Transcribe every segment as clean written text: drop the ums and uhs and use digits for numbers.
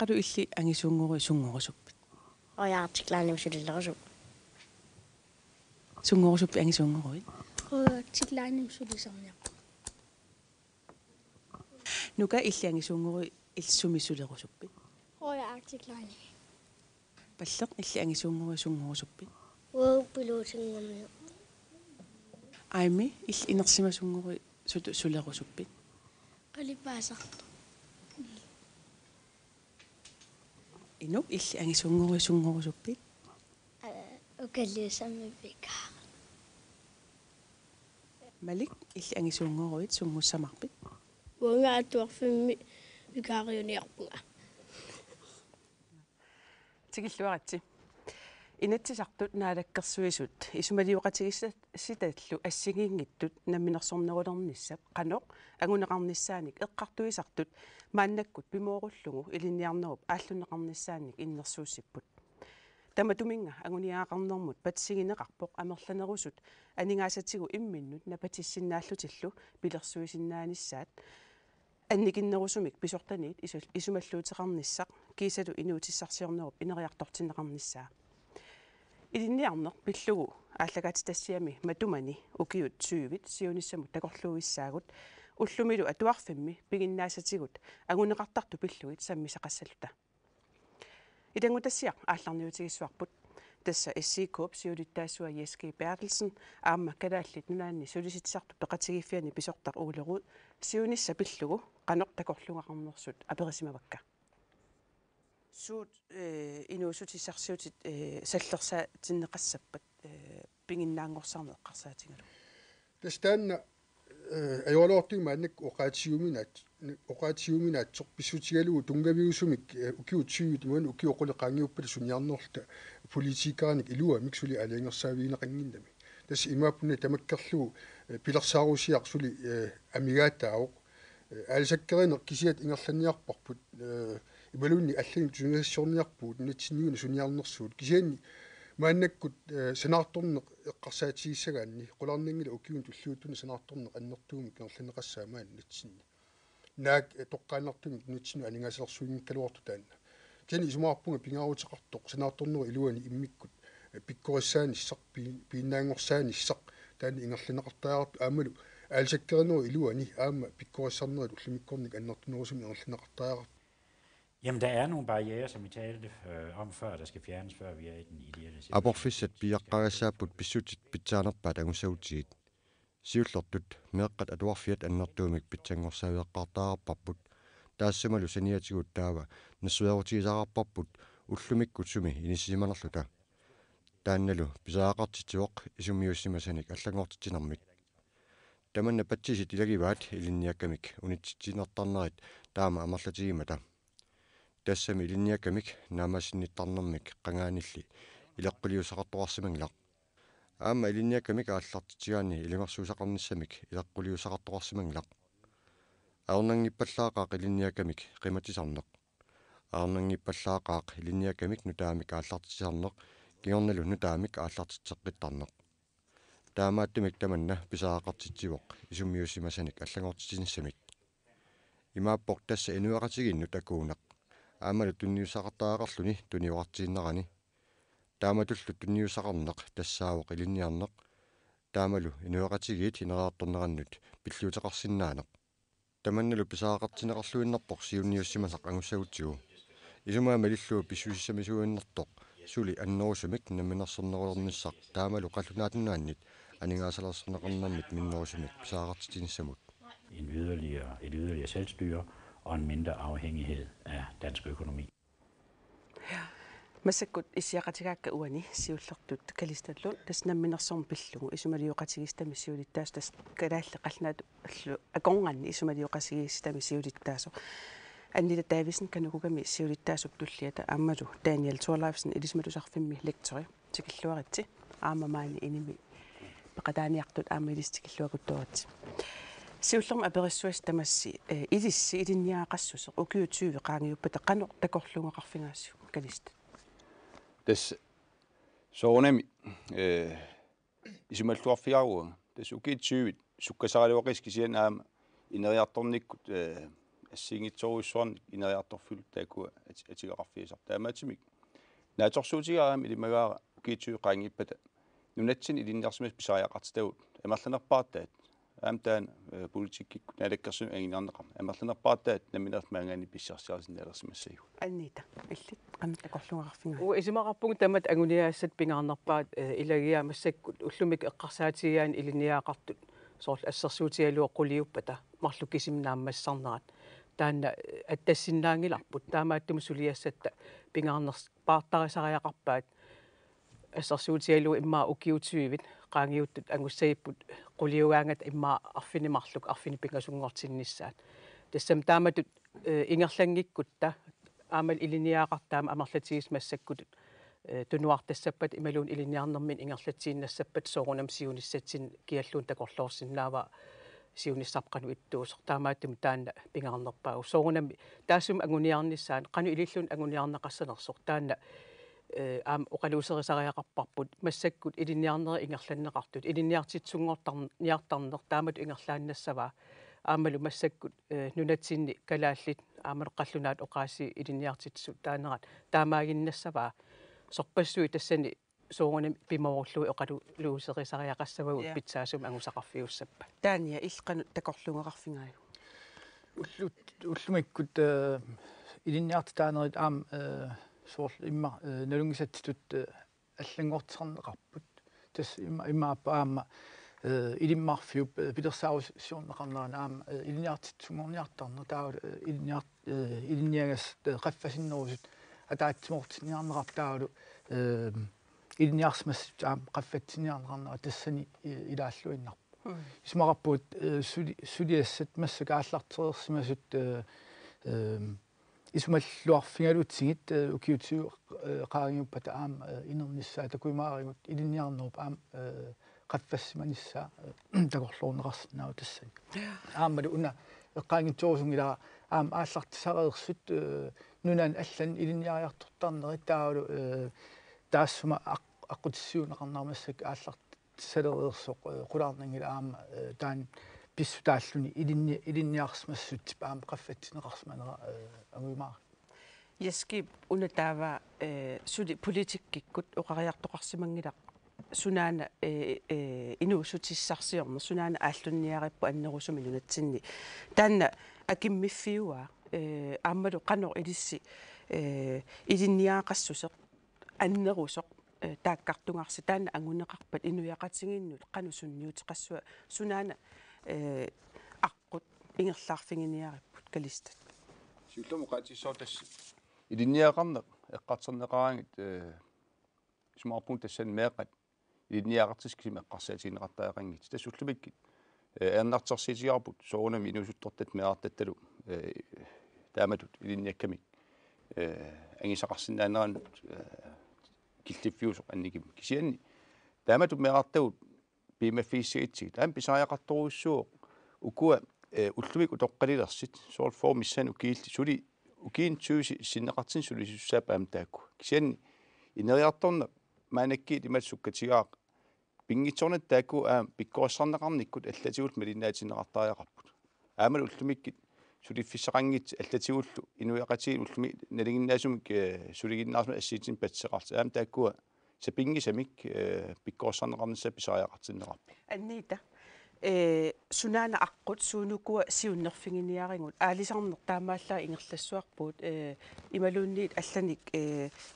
qalu illi angisuunguri sunngorusuppi Ojaartiklaani usulillerusuk. sunngorusuppi angisuunguruit Ojaartiklaani usulisarniaq. nuka illi angisuunguri ilsumissulerusuppi Ojaartiklaani. palleq illi angisuunguri sunngorusuppi Uuppiluusinngami. aimi illi inersimasunguri sulerusuppi Qalipaasartu. inu illi angisuunguri sunngorusuppi Ukalliusammippika. malik illi angisuunguruit sungussamarpit Uungaatuarfimmi vikaariuniarpunga. tigilluaratsi inatsisartut naalakkersuisut isumaliuqatigissasitallu assigiingittut namminersornerulernissak qanoq aguneqarnissaanik eqqartuisartut maannakkut pimoorullugu ilinniarnerup aalluneqarnissaanik innersuussipput tamatuminga aguniaaqarnermut patsigineqarpoq amerlanerusut aningaasatigu imminnut napatissinnaаллутиллу pilersuisinnaanissaat анникиннерусумик писортаниит исумаллуутеқарниссақ кисалу инуутиссарсиорнеруп инериартортинеқарниссаа илинниарнеқ пиллугу ааллагаати тассиами матумани укиут сювит сиониссамут такорлууиссаагут уллумилу атуарфимми пигиннаасатигут агунеқартарту пиллугит саммисақассалута идангутассиақ аалларниутигиссуарпут тасса SC-Coop сиулиттаассуа Jes G. Bertelsen аама калааллит нунаанни сулиситсарту пеқатигиффиани писортар уулерут сиунисса пиллугу qanoq takorlungaarnerсут аперисимавакка суут инуусутиссарсиутит саллерсаа тиннеқассаппат пингиннаангорсаарнеққарсаатингалу тастанна ajorlortimaannak oqaatiuminaatsoq pissutigalugu tungavigusumik ukiutsiuit imuan ukioqoleqaangiuppali suniarnerlta politikaanik iluamik suli aliangersaaviineqanginnami tas imaapunna tamakkerlugu pilersaarusiaqsuli amigaataauq аалсаккеринеқ кисиат ингерланниарпарпут ибалунни аллани тунгассорниарпуут натсиннигуна суниарнерсуут кисианни мааннаккут санаарторнеқ эққарсаатигиссагаанни қуларнингила укиун туллуутуна санаарторнеқ аннертуумик ингерланеқассаамаан натсинни наак тоққааннартумик натсину анингасалерсуингкалуарту таанна кени исумаарпунга пингаарутеқартоқ санаарторнери илуани иммиккут пиккорissaanisaq piinnaangorsaanissaq таани ингерланеқартаарату аамалу аалсаккеринери илуани аама пиккорissarneret уллумиккорник аннертунерусуми ингерланеқартаарату. Jamen, der er nogle barrierer, som vi talte om før, der skal fjernes, før vi er i den ideelle situation. Aborfissat biaqqagassaaput pissutit pitsaanerpaat angussautiit. Siullertut meeqqat atuarfiat annertuumik pitsangorsaavieqqartaarparput. Taassamalu saniatigut taava nassuerutigisaqarparput ullumikkut sumi inissimanerluta. Taannalu pisaaqartitsuoq isumiussimasanik allangortitinermik. Tamanna patsisit ilagivaat ilinniakkamik unitsitinertarnerit taama amerlatigimata. Тассами илинниакамик наамассинниттарнэрмик qangaanilli илеққулиусақартоқарсиманглақ аама илинниакамик ааллартитигаани илимарсуусақарниссамик илеққулиусақартоқарсиманглақ аернангиппаллаақаақ илинниакамик қиматисарнеқ аернангиппаллаақаақ илинниакамик нутаамик ааллартитисарнеқ кигорналу нутаамик ааллартитсеққиттарнеқ таамааттумик таманна писаақартитсивоқ исуммиуссимасаник аллагортитинссамик имааппоқ тасса инуақатигинну такуунеқ аамалу тунниусақартаагарлуни туниуартииннерани тааматуллу тунниусақарнеқ тассаавоқ илинниарнеқ таамалу инуақатигиит инераартторнераннут пиллуутеқарсинаанеқ таманналу писаақартинеқарлуиннерпоқ сиунниуссимасақ ангуссагутсигу исумаама лиллуу писсуиссамисуиннэртоқ сули аннерусумик намминерсернерулерниссақ таамалу қаллунаатуннааннит анингаасалерсернеқарнэрмит миннерусумик писаақартитинссамут Et yderligere selvstyre og en mindre afhængighed af dansk økonomi. массаккут иссиақатигаакка уани сиуллертут калисталлун таснамминерсорм пиллугу исумалиоқатигистами сиулиттаас тас калаалле қалнаату аллу акорнганни исумалиоқасигистами сиулиттаасо аннита Дависен канукугами сиулиттаасуп туллиата ааммалу Daniel Thorleifsen илисматусарфимми лектори тикиллуаритси аамамаани иними пеқатааниартут аамилистикиллуакуттуарати сиуллерма апериссуас тамасси илисси илинниаақассусеқ укиутсууви qaangiuppata qanoq takorlungeqarfingaassу калист тас соонами исумаллуарфиаруга тас укиутсууви суккасаралуақис кисиан аама инериарторниккут assingitsoruissuarni ineriartorfulu taakua atigararfiisar taamaatimik naatorsuutigaram ilimagaara ukiitsuuqaangippata nunatsin ilinniarsimas pisaajaqartitavut amerlanerpaartaat aamtaan politikkikku naalakkersum anginarneqam amerlanerpaartaat naminert maangaani pissiarsiarsinaalersimassagу аннита илли qannaqqorluarfinga isumaqarpungu tamat anguniaassat pingaarnerpaat ilagia massakku ullumik eqqarsaatigaan iliniaaqartut soorl assersuutialua quliuppata marlu kisimnaammassarnerat taanna attassinnaagilarput taamaattumu suliassatta pingaarnerpaartarisariaqarpaat assersuutialua immaa ukiutuivit qaangiuttut angussaipput quliugaangat immaa arfinimarluk arfini pingasungortinnissaat tassam taamatut ingerlangikkutta aamal iliniaaqartaama amerlatigis massakkutut tunuartassappat imaluun iliniarnermin ingerlatiinnassappat soorunam siunissatsin kialluun takorloorsinnaava siunissarqanu ittuusor taamaattum taanna pingaarnerpaagu soorunam taassum anguniarnissaan qanu ilillun anguniarneqassanersor taanna aam oqaluuserisariaqarparput massakkut iliniarneri ingerlanneqartut iliniartitsungortarniartarner taamat ingerlaannassavaa aamalu massakkut nunatsinni kalaallit aamaneqqallunaat oqaasi iliniartitsu taanerat taamaaginnassavaa sorpassui tassani soorunam pimorullu oqaluuserisariaqassavagut pitsaasum angusaqarfiussappa таания иллqanut takorlungeqarfingaaju уллумиккут илинниартитаанерит аам суурл имма налунгисатситут аллангортеқарнеқарпут тас иммааппа аама илиммарфиуп пилерсаарусиорнеқарнерана аама илинниартитсунгорниартарнер таа илинниагас qaffasinnерусут атаатсимортиниарнеқар таалу илинниарсмассут аама qaffатсиниарнеқарнера тассани илааллуиннарпу исмақарпуут сулиассат масса кааллартерерсимасут исумаллуарфингалуутсигит укиутсиу qaagiuppata аама инернissaa такуимааригут илинниарнеруп аама qaffassimанissaa такорлуунеқарсинаау тассани аамалу уна эққаангитсуурсунгилара аама ааллартисареерсут нунан аллан илинниариартортарнери таалу таассума аққутиссиунеқарнаармассак ааллартисалереерсоқ қулаарнангила аама таан писсу тааллуни илинниарсмассут аама qaffатсинеқарсманера агуимаар яскип унатаава сули политиккиккут оқариартоқарсимангилақ сунаана инуусутиссарсиорнер сунаана ааллунниариппу аннерусуми нунатсинни таанна акиммиффиуа ааммалу qanor илисси илинниаақассусеқ аннерусоқ тааккартунгарси таана ангунеқарпат инуяқатсигиннут qanu sunniутеқассуа сунаана аққут ингерлаарфигиниариппут калистат сиуллуму qaatissoo tassi илинниақарнеқ эққартернеқараангит сумаарпун тассан меэқат илинниақартискисим эққарсаатигинеқартаақангит тассуллумиккит эрнартерсиитиарпут соорунами инусуттортат меартатталу тааматут илинниаккамик ангисақарсинаанеранут киллиффиусоқ анниким кисианни тааматут меартагут пимаффииссигитсигит аам писааяқарторуиссуоқ укуа уллумик утоққалилерсит соорл формиссаан укиилти сули укиин тюси синнеқартин сулисуссаапа аам таакку кисианни инериарторна маанаккиит имассуккатигаақ пингитсорнат таакку аам пиккооссарнеқарниккут аллатигулт малиннаатинеқартариақарпут аамал уллумиккит сулиффиссақангит аллатигуллу инуяқати уллуми налигиннаасумик сулигиннаарсма ассиитин патсеқарти аам тааккуа сапингисамик пиккооссарнеқарнissaа писааяқартиннеқарпу аннита сунаана аққут суунукуа сиуннерфигиниарингут аалисарнер таамааллаа ингерлассуарпуут ималуунниит алланик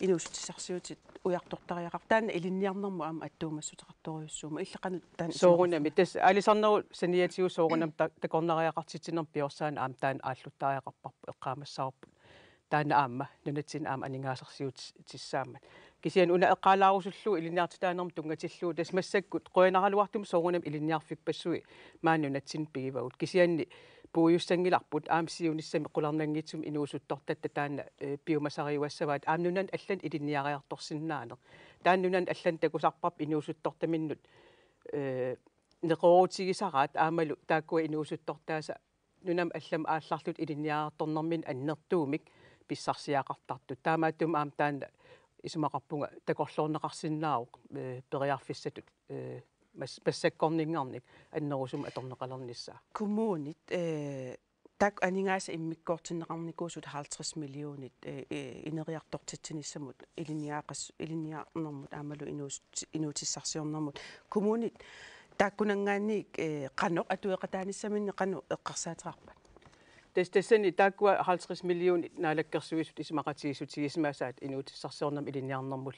инуусутиссарсиутит уяртортариақар таана илинниарнерму аама аттуумассутеқарториуссуума иллеқанут таан соорунами тас аалисарнеру саниатигу соорунам такорнариақартитинер пиорсаана аама таан ааллуттариақарпарпу эққаамассаарпут таана аама нунатсин аама анингаасарсиут тиссаамат кисиан уна эққалаарусуллу илинниартитаанерм тунгатиллуу тас массаккут қуянаралуартум соорунам илинниарфиппассуи маанунатсин пигивагут кисианни пууюссангиларпут аамсиуниссами қуларнангитсум инуусуттортатта таана пиумасариуассаваат аамнунан аллан илинниариарторсиннаанер тааннунан аллан такусарпарп инуусуттортаминнут неқоорутигисараат аамалу тааккуа инуусуттортааса нунам аллам аалларлут илинниариарторнэрмин аннертуумик писсарсиаақартартут таамааттум аам таана исумақарпунга такорлуорнеқарсиннаауқ периарфиссатут массаккорнингаарник аннерусум аторнеқалернissaа коммуунит tak aningaasa immikkoortinneqarnikuusut 50 millionit ineriartortitsinnissamut iliniaarnermut aamalu inuutissarsiornermut kommunit taakkunangaanniik qanoq atueqataanissaminne qanu eqqarsaateqarpat тассани тааккуа 50 миллионит наалаккерсуисут исмақатигисутигисмаасаат инуутиссарсиорнам илиниарнэрмул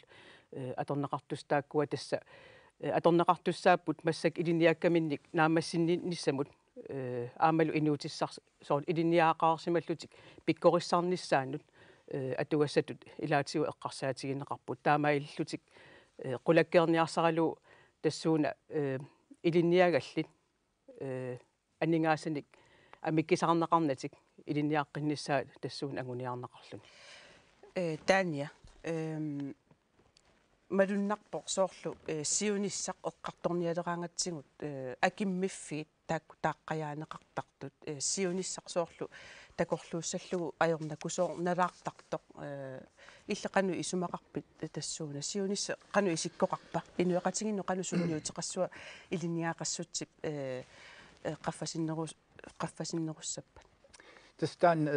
аторнеқартус тааккуа тасса аторнеқартуссааппут массак илиниаккаминник наамассинниссамут аамалу инуутиссарс соор илиниаақарсималлутик пиккориссаарниссаанут атугассатут илаатигу эққарсаатигинеқарпут таамаиллутик қулаккерниарсаралу тассууна илиниагаллит анингаасаник амиккисаарнеқарнатик илиниааққиннссаа тассуун агуниарнеқарлун таания малуннарпо соорлу сиунissaq эққарторниалераангатсигут акиммиффиит тааққаяанеқартартут сиунissaq соорлу такорлууссаллугу аёрнакусоор налаартартоқ иллеқану исумақарпит тассууна сиунисса қану исиккоқарпа инуэқатигинну қану сунниутеқассуа илиниаақассутсип qaffasinnеруссаппат тастан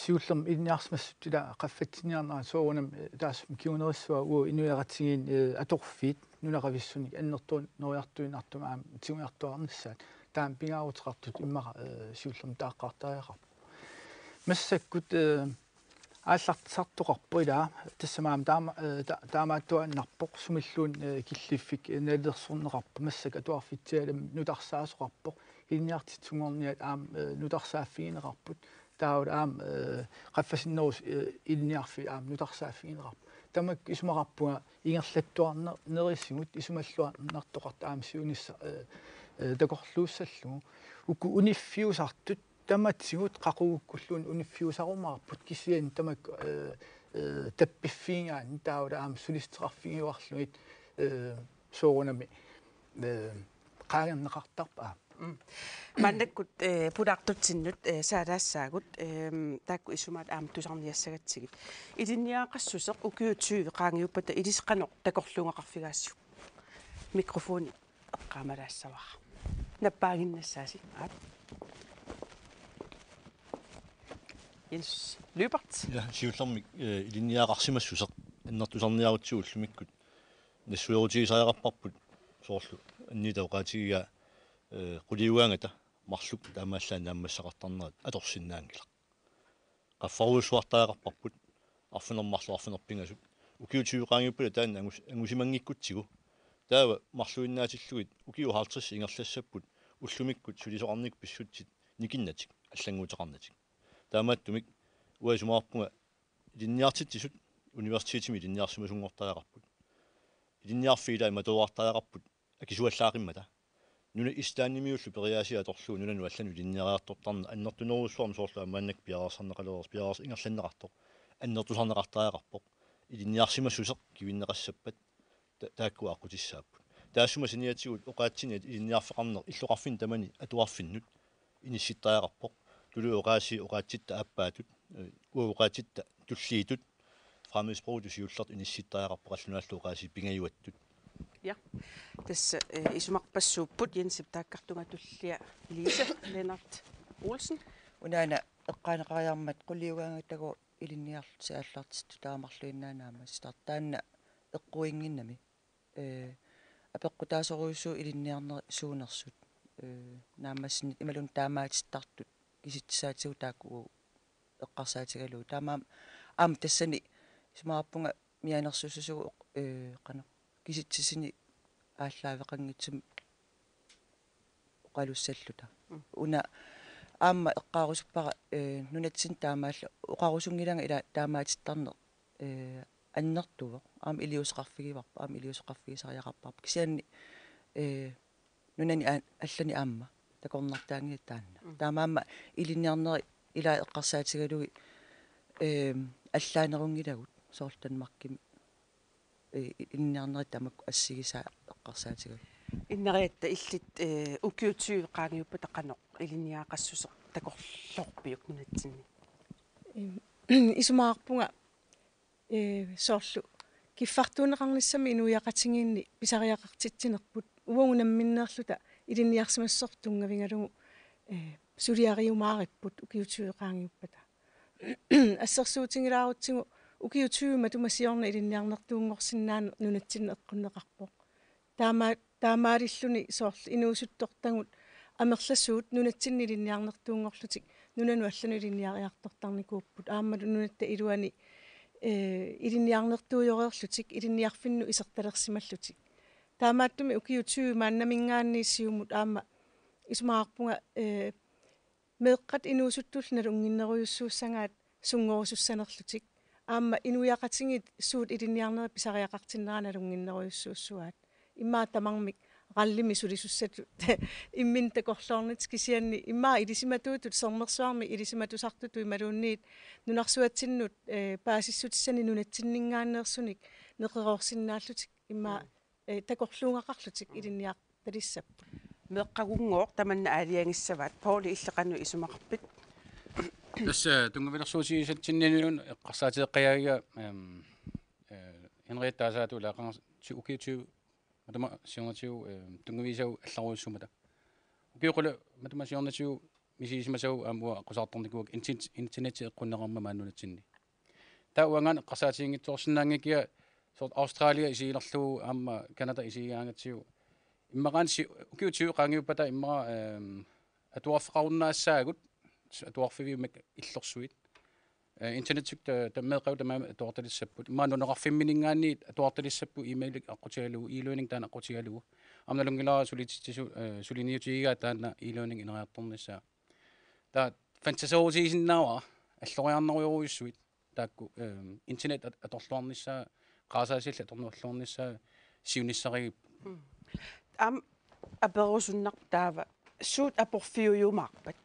сиуллерм илниарсмассуттила qaffatiниарнаа соорунам таасм киунериссуа уу инуяратигин аторфиит нунерависсуник аннертуун нориартуинартумаам тигуиартуарниссаат таам пингаарутеқартут иммара сиуллерм тааққартариақар массаккут ааллартсартоқарпуила тассамаам таамааттуаннарпоқ сумиллуун киллиффик налерсорнеқарпа массак атуарфитсиалам нутарсаасоқарпоқ илниартитсунгорниат аам нутарсааффигинеқарпут тааула аам qaffasinnерус илниарфи аам нутарсааффигинеқарпу тамак исумақарпуга ингерлаттуарнериссигут исумаллуарнартоқарт аам сиунисса такорлууссаллугу уку униффиусартут таматсигут қақугуккуллуун униффиусарумаарпут кисиан тамак таппиффиингаан тааула аам сулистеқарфигиуарлугит соорунами қаагернеқартарпаа маннаккут пулаартутсиннут саалаассаагут таакку исумаат аам тусарниассагатсигит илинниаақассусеқ укиутсуиви qaangiuppata илисеқано такорлунгақарфигаассу микрофони эққаамалаассаваа наппаагиннассааси аа Jens Løbert. Ja, siullermi iliniaqarsimassuseq annertusarniarutsuullumikut nassuerutigisaajarapparput soorlu annitauqaatigiga quliugaangata marluk taamaallaan naammassaqartarnerat atorsinnaangilaq qaffaruussuartaaqarparput arfunermarlu arfunerpingasut ukiutiuqaangiuppula taanna angusimanngikkutsigu taava marluinnaatillugit ukiu 50 ingerlassapput уллумиккут сулисоқарник писсутсит никиннатик аллангуутеқарнатик таамааттумик уасумаарпунга илинниартитсисут университетими илинниарсимасунгортаақарпут илинниарфиилаа матуартаақарпут акисуаллаақиммата нуна истааннимиуллу периаасиа торлуу нунану аллану илинниариартортарна аннертунерусуарм соорлаа мааннак пиараарсарнеқалерс пиараарс ингерланнеқартоқ аннертусарнеқартаақарпоқ илинниарсимассусеқ кивиннеқассаппат тааккуааққутиссааппут таассума синиатсигут оқаатсиниат илинниарфеқарнер иллоқарфин тамани атуарфиннут инисситтаақарпоқ тулу оқаатситта аппаатут уоқаатситта туллиитут фрамиспродус юллерт инисситтаақарпоқ аллунааллу оқааси пингаюаттут ja tässä isumarpassuupput Jensip taakkartungatullia Lise Lennart Olsen unaana eqqaaneqariarmat quliugaangatagu ilinniarlut saallartittu taamarluinnaanaama startaanna eqquinginnami apeqqutaasoruussuu ilinniarner suunersut naamassini imalun taamaatittartut kisitsaatigu taakku eqqarsaatigaluu taamaam aam tassani ismaarpunga mianersussusugu qana kisitsisini ааллаавеқангитсум оқалуссаллута уна аама эққарусуппара нунатсин таамаалла оқарусунгиланга ила таамаатиттарне аннертуво аама илиусеқарфигиварпа аама илиусеқарфигисариақарпарпа кисианни нунани аллани аама такорнартаангит таанна таамаама илинниарнери ила эққарсаатигалуги аллаанерунгилагут соорлтанмаркими инниарнери тамак ассигисаа эққарсаатигал иннериатта иллит укиутсуи qaangiuppa taqanoq iliniaaqassuseq takorlorpiuk nunatsinni исумаарпунга соорлу киффартуунеқарниссами инуяқатингиинни писариақартитсинерпут уагунамминнеерлута илиниарсимассортунгавингалугу suliariumaaripput ukiutueqaangiuppata ассерсуутингилаарутсигу укиутуима тумасиорна илинниарнертуунгорсиннаан нунатсинне эққуннеқарпоқ таамаалиллуни соорл инуусуттортагут амерласуут нунатсинни илинниарнертуунгорлутик нунану аллану илинниариартортарникууппут ааммалу нунатта илуани илинниарнертуйореерлутик илинниарфинну исерталерсималлутик таамааттуми укиутуима аннамингааннииссиумут аама исумаарпунга меэккат инуусуттуллуналу унгиннеруйуссууссангаат сунгорусуссанерлутик аама инуяқатингит суут илинниарнери писариақартиннераналу унгиннеруйуссууссуаат иммаа тамармик qalлими сулисуссату иммин такорлоорнит кисианни иммаа илисиматуутут сэрмерсуарми илисиматусартуту ималуунниит нунарсуатсиннут паасиссутиссани нунатсиннингааннерсуник неқероорсиннааллутик иммаа такорлуунгақарлутик илинниар талиссаппу меэккагунгоор таманна аалиангиссаваат пооли иллеқану исумақарпит тасса тунгавилэрсуусигисатсиннинун эққарсаатеэққиагига Henrietta лаақанга укиуту матама сиорнатиу тунгависау алларуйуссумата укиоқула матама сиорнатиу мисисимасау аамуа қусаарторникуак интернет эққуннеқарма мааннунатсинни тауангаан эққарсаатингитсуорсинаангикиа сорт Австралия исигилерлуу аама Канада исигиаангатсиу иммагаан укиутиу қаангиуппата иммара атуарфеқаруннаассаагут атуарфивиумак иллерсуит интернетик таммеэқау тамаама атуарталиссаппут иммаанунеқарфимминингаанниит атуарталиссаппу имейлик аққутигалугу e-learning таана аққутигалугу амналунгилара сулиниутигигаа таана e-learning инериарторнissaа таа фантасоорисиннаава аллориарнеруйоруйуссуит таакку интернет аторлуарнissaа qaasaasil atornuarluarnissaa siunissarigiп am aperusуннар таава суут апорфиуйумаарпат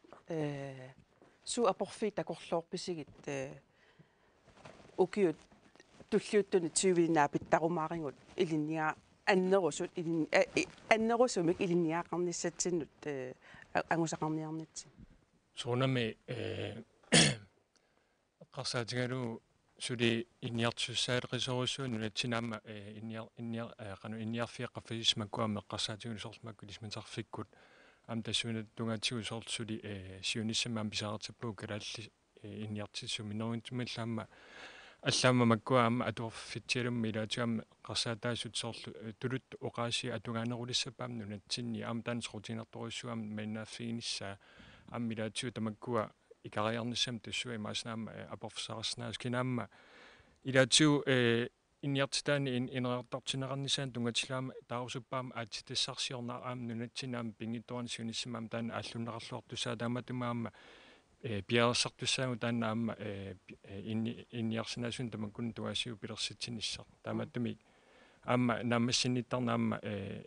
су апорфи такорлоорписигит укиут туллиуттуни 20 питтарумаарингут илинниа аннерусут аннерусумик илинниаақарниссатсиннут ангусақарниарнитси соонами қарсаатигалу сули инниартуссаалеқисоруссуун нунатсинаама инниарфиаққаффисмаккуама эққарсаатигуни соорлмакку лисматарфиккут ам тассуна тунгаатсигу соорл сули сиониссамаам писаартиппуу калаалли инниартиссуми норинтумиллаама аллаама маккуаама атуарфитсиалумми илаатигаама эққарсаатаасут соорлу тулут оқааси атугаанерулиссапаам нунатсинни аама таанасрутинерторуссуаама майнааффигиниссаа аама илаатиу тамаккуа икариарниссам туссуи мааснаама апорфсарснаас кинаама илаатиу инниартитаани инериартартинеқарнисаан тунгатилаама таарусуппаама аатитиссарсиорнаа аама нунатсинаама пингитторани суниссамаама таана ааллуннеқарлуартуссаа тааматумаама пиарсартуссаагу таана аама инниарсинаасун тамаккун туасиу пилерситсиниссар тааматтуми аама наамассинниттарнаама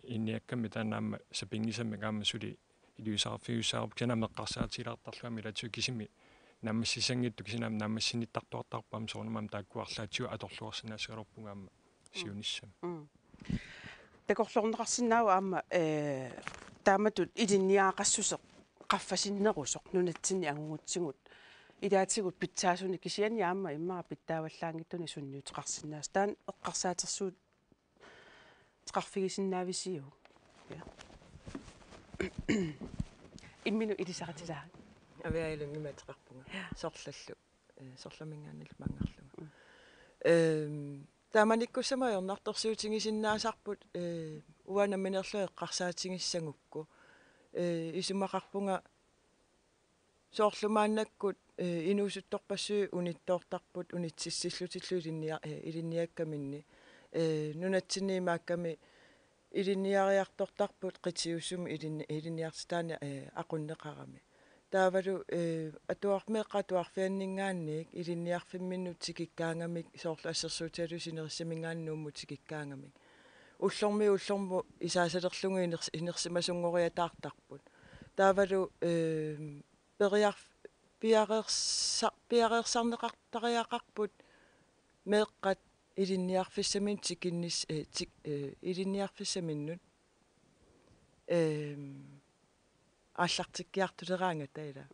инниакками таanaама сапингисамми аама сули илуисаарфиусаарп канаама эққарсаатилаартарлуами илатсу кисими намассисангитту кисинаам намассиниттартуартарпаам соорнамаам тааккуарлаатсиу аторлуарсинаасгалорпунгаама сиуниссам такорлорнеқарсинаау аама тааматут илинниаақассусеқ qaffasinnерусоқ нунатсини ангуутсигут илаатигут питсаасуни кисиани аама иммаа питтааваллаангиттуни сунниутеқарсинаас таан эққарсаатерсуут теқарфигисиннаависиу я иммину илисаратилаа авиаилунгиматеқарпунга соорлаллу сорламингааннал мангарлуга тааманиккуссамаернарторсуутингисиннаасарпут уанаминерлу эққарсаатингиссангукку исумақарпунга соорлумааннаккут инуусутторпассуи униттоортарпут унитсиссиллутиллу илинниаккаминни нунатсинниимаакками илинниариартортарпут қитсиуссуми илинниартитаани ақуннеқарами таавалу атуармеққатуарфианнингаанник илинниарфимминнут тикиккаангамик соорлу ассерсуутиалу синерисамингааннуумму тикиккаангамик уллорму исаасалерлугу инерсимасунгориатаартарпут таавалу пиареерсарнеқартариақарпут меэққат илинниарфиссамин тикиннис илинниарфиссаминнут ааллартиккиартулераанга таила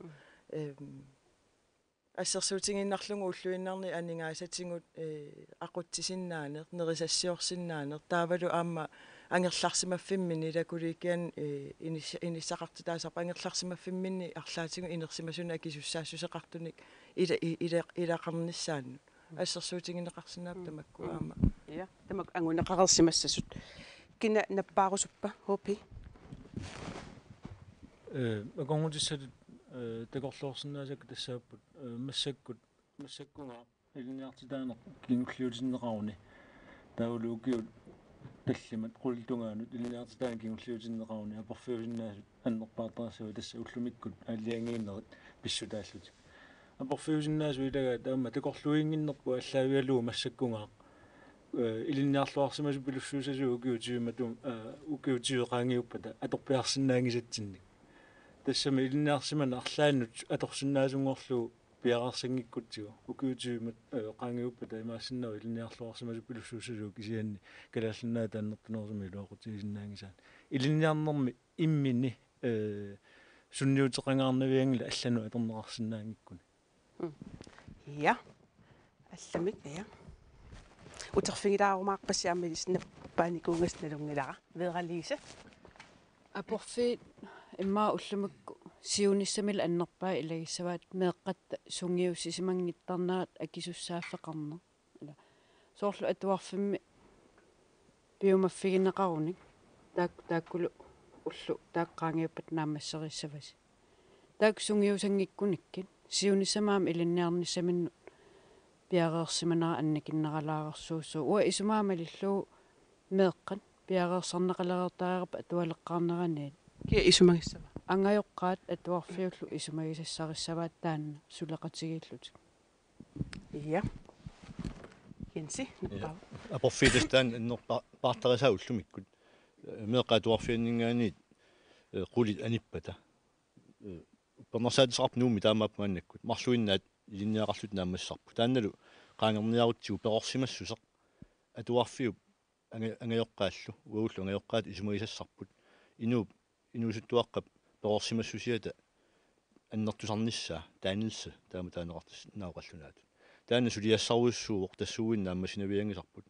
ассерсуутингиннарлугу уллуиннарни анингаасатингут ақутсисиннаанер нерисассиорсиннаанер таавалу аама ангерларсимаффиммини илакуликиан инissaqartutaasарпа ангерларсимаффиммини арлаатигу инерсимасуна акисуссаассусеқартуник илақарниссаанну ассерсуутингинеқарсинаап тамаккуаама я тамак ангунеқарерсимассасут кина наппаарусуппа хопи аконгутиссат такорлуорсинаасак тассааппут массаккунгаа илиниартитаанеқ кингуллиутиннеқаруни таулуукиут таллимат qultungaanut илиниартитаан кингуллиутиннеқаруни апорфиусиннаасут аннерпаатарсуа тасса уллумиккут ааллиангииннерит писсутааллути апорфиусиннаасу илага таама такорлуингиннерпу аллаавиалуу массаккунгаа илиниарлуарсимасу пилуссуусасу укиутиуматум укиутиуқаангиуппата аторпиарсинаангисатсинник тассами илиниарсимана арлааннут аторсиннаасунгорлуу пиарарсангиккутсигу укиутиумат qaangiuppata имаассиннау илиниарлуарсимасу пилуссуусасу кисианни калааллинаа тааннертунерсими илуақутигисиннаангисаан илиниарнерми иммини сунниутеқангаарнавиангла аллану аторнеқарсинаангиккуни я алламик я утерфингилаарумаарпассиармилис наппааникуунгасналунгилара вералиса апорфи имма уллумакку сиуниссамил аннерпаа илагиссаваат меэққатта сунгиуссисимангиттарнаат акисуссааффеқарна ала соорлу атуарфимми пиумаффигинеқаруник тааккулу уллу тааққаангиуппат наамассериссаваси таак сунгиусангиккуниккин сиуниссамаам илинниарниссаминну пиареерсиманаа аннакиннералаарерсуусуу уа исумаамалиллуу меэққат пиареерсарнеқалереертаарапа атуалеққарнераниит кия исумагиссава ангайоққаат атуарфиуллу исумагисассариссаваат таанна сулеқатигииллут я кенси наппаа апорфилистан иннерпаартарисаа уллумиккут меэққатуарфианнингаани quli аниппата пернерсаатисарп нууми таамаапмааннаккут марлуиннаат илинниақарлут наамассарпу таанналу qaangerniaruttigu peqorsimassuseq atuarfiup angajoqqaallu uullu angajoqqaat isumagisassarput inuusuttuaqqap peqorsimassusiata аннертусарнissaa таанилса таама таанеқартис наоқаллунаату таана сулиассаруйуссууоқ тассууин нааммасинавиангисарпут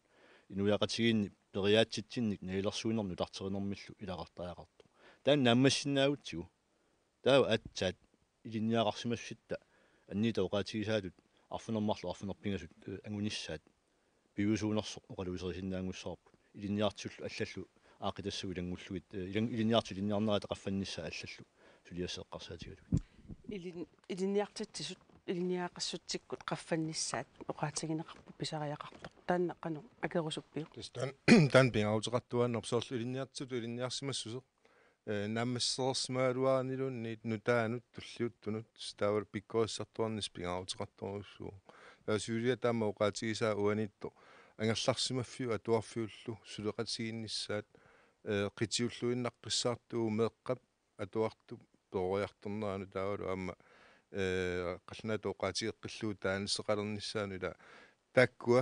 инуяқатигиинни периаатситсинник наилерсуинерну тартеринэрмиллу илақартаақарту таан нааммассинаагутсигу таава атсаат илинниақарсимасситта аннита оқаатигисаатут арфунермарлу ангунissaат пиусуунерсоқ оқалуисерисиннаангуссаарпут илинниартсуллу аллаллу аақитассуи лангуллуит илинниарту илинниарнерата қаффаннissaa аллаллу сулиассеэққарсаатигату илинниартатсисут илинниаақассутсиккут қаффаннissaат оқаатигинеқарпу писариақартоқ таанна қану акерусуппиу тан пингаутеқартуааннерп соорлу илинниартсуту илинниарсимассусеқ наммассерсмааруаанилунниит нутаанут туллиуттунут стаавар пиккооссартуарнис пингаутеқартуаруссуу таасуулиа таама оқаатигисаа уанитто ангерларсимаффиу атуарфиуллу сулеқатигиннissaат қитиуллуиннаққиссаартуу меэққап атуарту перориарторнераану таавалу аама қалнаат оқаатигеққиллуу таанissеқалернissaanu ила тааккуа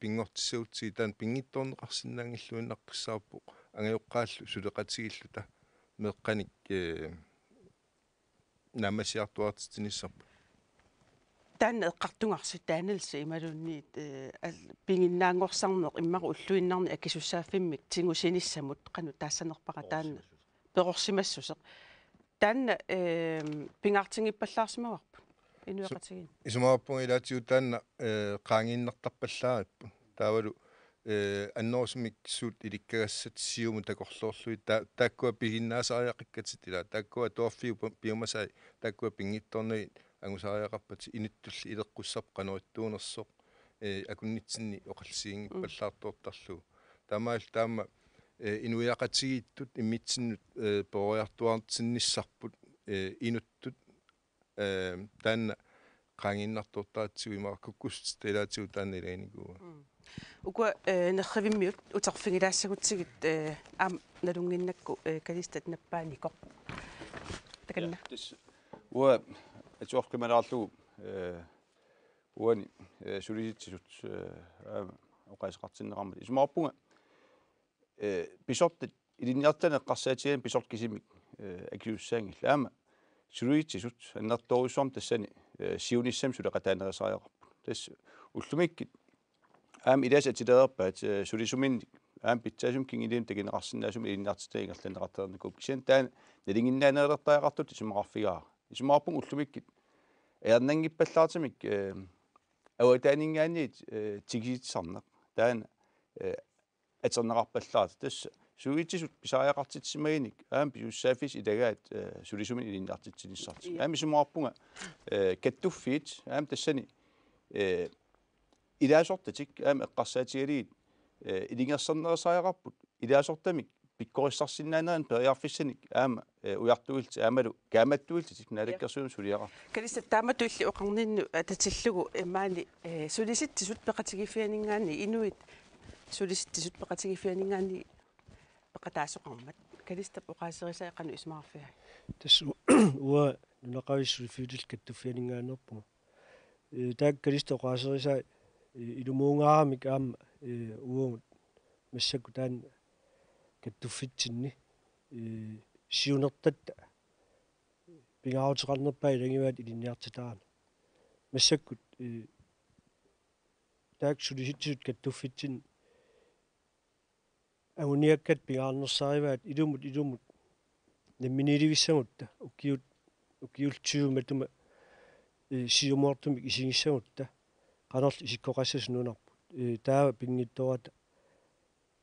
пингортиссаутсии таан пингитторнеқарсинаангиллуиннаққиссаарпу ангайоққааллу сулеқатигиллута меққаник намасиартуартитиниссарпу таанна эққартунгарсу таанилса ималунниит пингиннаангорсарнеқ иммару уллуиннарни акисуссааффиммик тингусиниссамут қану таассанерпара таанна перорсимассусеқ таанна пингаартингиппаллаарсимаварпу инуяқатигин исумаарпун илаатиу таанна qaangiinnertarpallaarippu таавалу аннорсмик суут иликкагассат сиуму такорлоорлуи тааккуа пигиннаасариақиккатит ила тааккуа туарфиу пиумасай тааккуа пингитторни ангусариақарпати иниттулли илеққуссап канориттуунерсоқ акуннитсинни оқалсиингиппаллаартуортарлу таамаал таама инуяқатигииттут иммитсиннут пориартуартинниссарпут инуттут таанна qaangiinnartuortaatigimaa kukkussut ilaatigu taannilaaniguua uka nerrivimmiut uterfingilaassagutsigit aam nalunginnakku kalistat nappaanikoq takanna uа atuorkimalаарlu uani sulisitsisut oqaisaqartinneqarmat isumaarpunga pisortit ilinniartaneqqarsaatigan pisort kisimik akiussaangilla aama sulisitsisut annertoruissuarm tassani siunissam suleqataanerisaariaqarpu tass ullumikki aam ilas atileerpaat sulisumin pitsaasum kingiliim takinaqarsinnaasum ilinnaartitaiingerlaneqartaarnikuu kisian taan nalinginnaanерtаaqartut исумақарфигаа исумаарпун уллумиккит аернангиппаллаартимик аватаанингааниит тигиситсарнеқ таан атернеқарпаллаат тасса суитсисут писааяқартитсимагиник писуссаафис илагаат сулисумин илиннаартитсиниссарти исумаарпунга каттуффиит тассани илаасортатик эққарсаатигалиит илингерсарнерисааяқарпут илаасортамик пиккориссарсиннаанеран периарфиссаник уяртуилти аамалу кааматтуилтик налаккерсуум сулиақар калиса тааматуилли оқарнинну ататиллугу имаани сулиситтисут пеқатигиффианингаани инуит сулиситтисут пеқатигиффианингаани пеқатаасоқармат калиста оқаасерисаақану исмаарфиа тасу уа нунақависсули фиутил каттуффианингаанерпуга таак калиста оқаасерисаа илумуунгаарамик аама уумут массаку таан каттуффитсинни сиунертатта пингаарутеқарнерпаа илагиваат илинниартитаана массаккут таак сулиситсут каттуффитсин агуниаккат пингаарнерсаариваат илумут намминиливиссагутта укиултиуматума сиумуартумик исигиссагутта qanarlu isikkoqassasunuunarput taava pinngittorata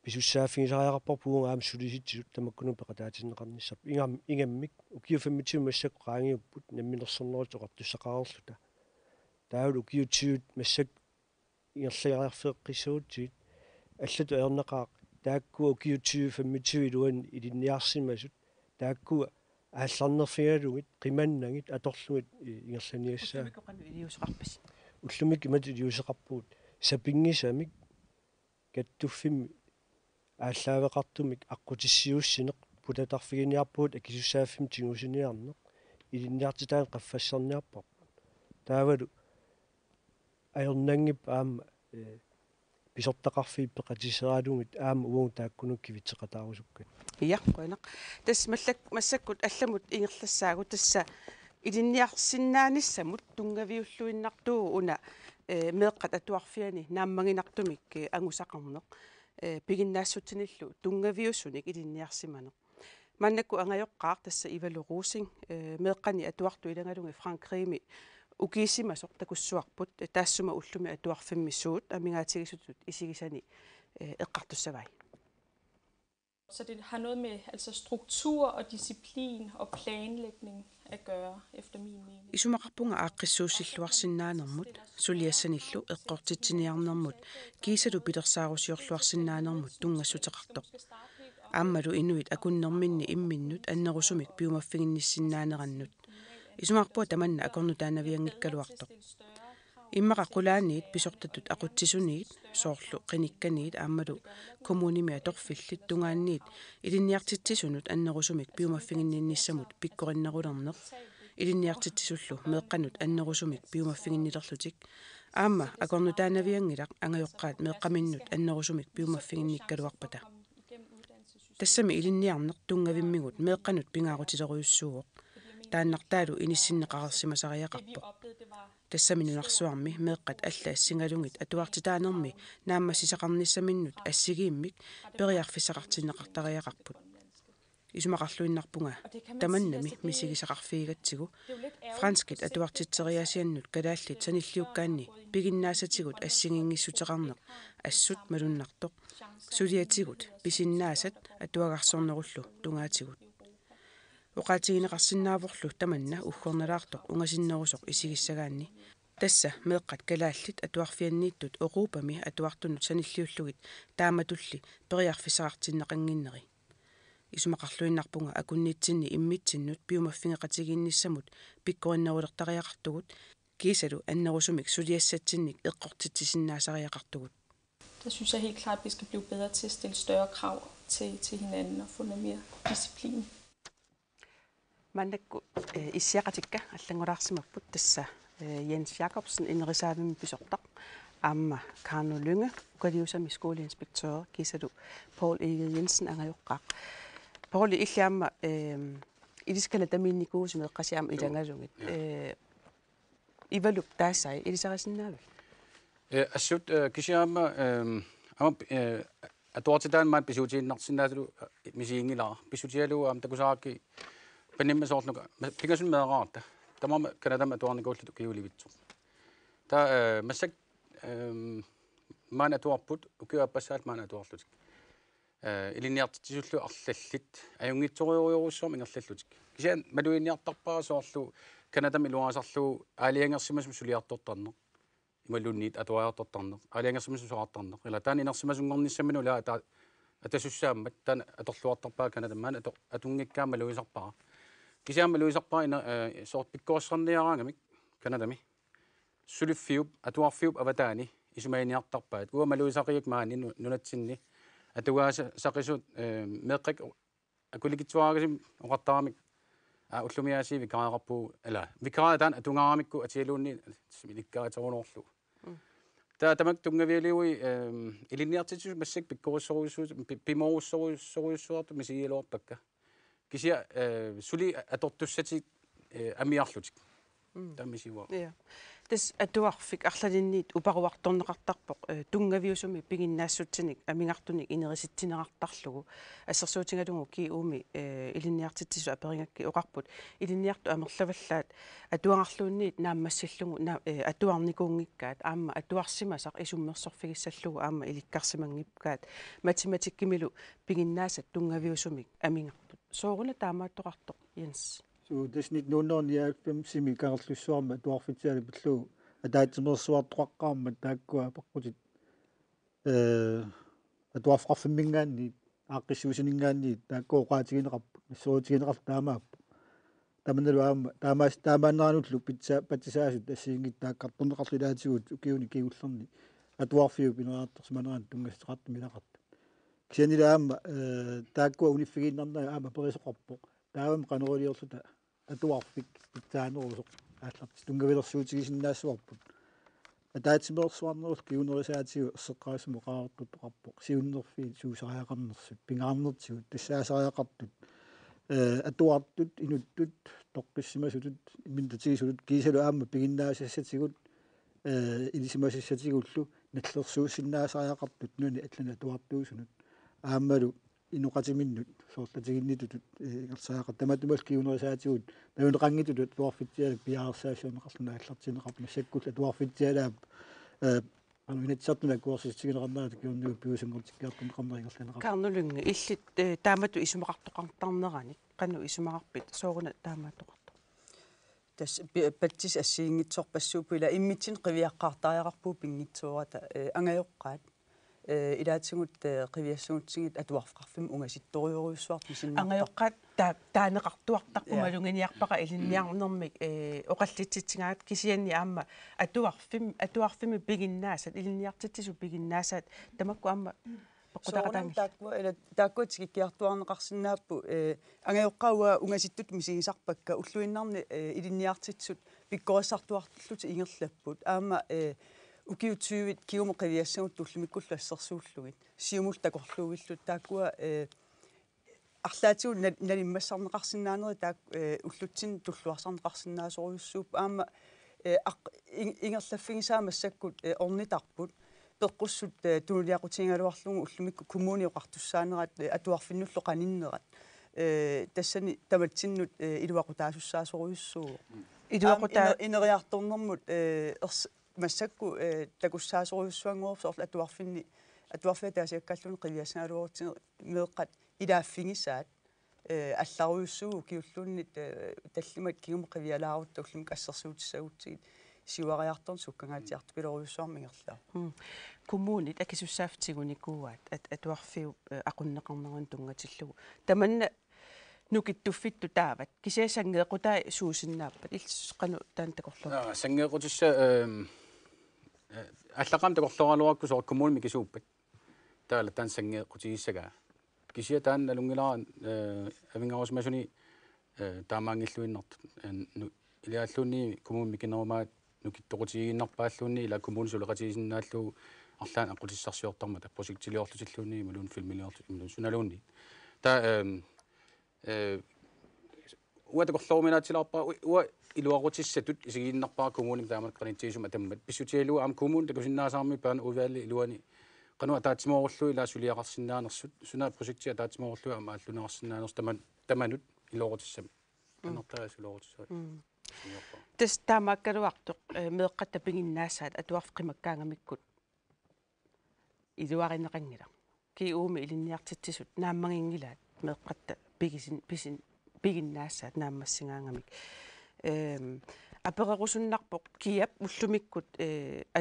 писуссааффигисариақарпарпуунга аама сулиситсут тамаккунун пеқатаатиннеқарниссап ингаmmik укиуфаммитсиу массак qaangiupпут намминерсернерутоқартуссақарерлута таавал укиутсиут массак ингерлагариарфеэққиссуутсиит аллату аернеқаа тааккуа укиутсиу фаммитсиу илуан илинниарсимасут тааккуа аалларнерфигалугит қиманнагит аторлугит ингерланиассаа илиусеқарпас уллумик имат илиусеқарпуут сапингисамик каттуффимми ааллаавеқартумик аққутиссиуссинеқ путатарфигиниарпуут акисуссааффим тигусиниарнеқ илинниартитаан қаффассарниарпар таавалу аернангип аама писортақарфииппе қатиссераалугит аама уун тааккунукки витсеқатаарусуккат я қуанеқ тас массаккут алламут ингерлассаагу тасса илинниарсиннааниссамут тунгавиуллуиннартуу уна меэққат атуарфиани нааммагинартумик ангусақарнеқ пигиннаассутиниллу тунгавиуссуник илинниарсиманеқ маннакку ангайоққаар тасса ивалуруусин меэққани атуарту иlanгалунги франкрими укиисимасоқ такуссуарпут таассума уллуми атуарфиммиссуут амингаатигисутут исигисани эққартуссавай. Så det har noget med altså struktur og disciplin og planlægning at gøre efter min mening. Исумақарпунга ааққиссуусиллуарсиннаанермут сулиассаниллу эққортитсиниарнермут кисалу пилерсаарусиорлуарсиннаанермут тунгассутеқартоқ ааммалу инуит акуннерминни имминнут аннерусумик пиумаффигинниссиннаанераннут исумаарпуа таманна акорнутаанавиангиккалуартоқ иммақаққулааниит писортатут ақутсисуниит соорлу қиникканиит ааммалу коммуними аторфиллит тунгаанниит илинниартитсисунут аннерусумик пиумаффигиннинниссамут пиккориннерулернеқ илинниартитсисуллу меэққанут аннерусумик пиумаффигиннилерлутик аама акорнутаанавиангилақ ангайоққаат меэққаминнут аннерусумик пиумаффигинниккалуарпата тассами илинниарнеқ тунгавиммигут меэққанут пингаарутилеруйуссууоқ тааннартаалу иниссиннеқарерсимасариақарпо тассаминунарсуарми меэққат алла ассингалунгит атуартитаанерми нааммассисақарниссаминнут ассигииммик периарфиссақартиннеқартариақарпут исумақарлуиннарпунга таманнами мисигисақарфигатсигу франскит атуартитсериасианнут калааллит саниллиуккаанни пигиннаасатигут ассигингиссутеқарнеқ ассут малуннартоқ сулиатигут писиннаасат атуагарсорнеруллу тунгаатигут уqaатигинеқарсиннааворлу таманна уггорналаартоқ унгасиннерусоқ исигиссагаанни тасса меэққат калааллит атуарфианнииттут Европами атуартунут саниллиуллугит тааматулли периарфисақартиннеқангиннери исумақарлуиннарпунга акунниитсинни иммитсиннут пиумаффингеқатигиинниссамут пиккориннерулертариақартугут кисалу аннерусумик сулиассатсинник эққортитсисиннаасариақартугут. Der synes jeg helt klart, at vi skal blive bedre til at stille større krav til hinanden og få noget mere disciplin. Manakku issiaqatikka allangulaarsimapпут тасса Jens Jacobsen inerisaavimi pisortaq aamma Karno Lynge ukaliusami skoleinspektør kisalu Paul Egil Jensen angajoqqaaq Paul illiamma iliskala taminnikuusi meqqasiam ilangalungit ivalup taassai ilisarisinnaavik assut kisiamma ama atuartitaan maat pisuutiinarsinnaasulu misiingilaa pisutialu am takusaaki panimmasoorluka pingasun meeraarta tamama kanadama tuarnikuullu kiulivitsu ta massak maana tuarput ukiuappassaat maana tuarlutik iliniartisullu arlallit ajungitsorioruussorm ingerlallutik kisian maluiniartarpaa soorlu kanadam iluasarlu aaliangersimasum suliartortarner imalunniit atuajartortarner aaliangersimasum soartarner ila taan inersimasungornissamanu la atasussaammat taan atorluartarpaa kanadam maana atungikkaa maluisarpaa kisian maluisarpaa ina soort pikkuassarniaraangamik kanadami suliffiup atuarfiup avataani isumainiartarpaat uwa maluisaqiyuk maani nunatsinni atugaasa saqisut meeqqak akulikitsuagasim oqartaramik ullumiaasi vikaraaqarpu ala vikaraataan atungaaramikku atialuunni milikkaatarunorlu tamak tungavialiui iliniartitus massak pikkorussoruissuut pimorussoruissuartu misiiluarpakka kisia suli atortussati amiarlutik tamisiwa tas atuarfik arlalinniit uparuartorneqartarpoq tungaviusumi piginnaassuttinik amingartunik inerisittineqartarlugu assersuutigalungu kiuumi ilinniartittisu aperingakki oqarput ilinniartu amerlavallaat atuangarluunniit naammassillugu atuarnikuungikkaat aamma atuarsimasaq isummersorfigissаллугу aamma ilikkarsimangipkaat matematikkimilu piginnaasat tungaviusumik amingartut sooruna taamaattoqartoq Jens so desnit nuunnerniaafam simi kangerlussuarma tuarfitiali pullu ataatimersuartoqaqqaarma taakkua peqqutit atuarfqarfimmingaanni aaqqissuusiningaanni taakku oqaatigineqarpu missuutigineqar taamaappu tamannalu aama taamaanneranullu pitsa patisaasut assiingit taakkartorneqarlilaatiguut ukiuni kiullerni atuarfiu pineraartorsimaneraan tungasteqartumilaqartu kisianila aama taakkua uniffigiinnarnaa aama perisoqarpoq taawam qanerulierluta atuarfik pitsaanеруусоq ааллартис тунгаvilерсуутигисиннаассуарпут атаатимерсуарнерус киунерисаатигу эссеққаасму қаартуттоқарпоқ сиуннерфи суусариақарнерсут пингаарнертигут тассаасариақартут атуартут инуттут тоққиссимасутут минтатигисулут кисалу аама пигиннаасассатигут илисимасассатигуллу наллерсуусиннаасариақартут нуни атлана атуартуусунут ааммалу инуқатиминнут соорлатигиннитутут ингерсаақат таматумал киунерисаатигут навунеқангитутут туарфитсиалак пиаарсаасуунеқарлунааллартинеқарпма саккулла туарфитсиалаап ануинатсартуна куорсистигинеқарнаата киунниу пиусингортиккаартунеқарнерингерланеқар карнулунга иллит таамату исумақартоқартарнераник канну исумақарпит сооруна таамааттоқарто тас паттис ассиингитсорпассуупила иммитсин қивиаққартариақарпуу пингитсуурата ангайоққаат илаатсигут қивиассуутсигит атуарфқарфим унгаситториоруйуссуарт мисинна ангайоққаат таанеқартуартарпу малунгиниарпаqa илинниарнермик оқаллитситсигаат кисианни аама атуарфими пигиннаасат илинниартитсису пигиннаасаат тамакку аама тааккуатикиккиартуарнеқарсинааппу ангайоққауа унгаситтут мисигисарпакка уллуиннарни илинниартитсут пиккориссартуартуллути ингерлаппут аама ukiutyvit kiumoqiviassuut tullimikkullu assersuulluгит siumul takorluugillut taakkua арлаатигу налиммассарнеқарсинаанери таак уллутсин туллуарсарнеқарсинаасоруйуссууп аама ингерлаффигисаамассаккут орнитарпут пеққуссут тунулиақутингалуарлугу уллумикку коммуниоқартуссаанерат атуарфиннулло қаниннерат тассани таматсиннут илуақутаасуссаасоруйуссуу илуақута инериарторнэрмут массакку такуссаасоруйуссуангуорсоорлу атуарфиатаасиаккаллуни қивиассааруортин меэққат илааффигисаат алларуйуссуу киуллууннит таллимат кигума қивиалаарутта уллумик ассерсуутиссагутсигит сиуариарторн суккангаатиарту пилоруйуссуармингерлаа коммунит акисуссаафтигуникууаат атуарфиу ақуннеқарнерун тунгатиллугу таманна нукиттуффитту таават кисиасангеэқутаа суусиннааппат иллсқану таан такорлу сангеэқутисса аллақам такорлоралуаракку соор коммуни микисууппат таала таан сангеэқутигиссагаа кисия таан налунгилаа авингаусмасуни таамаангиллуиннарт илааллуунни коммуни микинерумаат нукиттоқутигииннарпааллуунни ила коммуни сулеқатигисиннааллуу арлаан ақутиссарсиортармата прожектилиорлутиллуунни малуун филмилиортут малуун суналуунни та уатакорлоуминаатилаарпаа уа илуарутиссатут исигииннарпаа коммуник таамат qanittiisuma таммат писсутиалуа аам коммун такусиннаасаарми паана уваалли илуани qanu ataatimoorullu ila suliaqarsinnaanersut suna projekti ataatimoorullu ama allunaqarsinnaanerс tamanut ilooqutissami annertara sulooqutissut tas taamaakkaluartoq meeqqatta pinginnaasaat atuarf qimakkaangamikkut iluarineqangila ki uumi ilinniartitsisut naammangingilaat meeqqatta pisin piginnaassaat naammassingaangamik apererusunnarpoq kiap ullumikkut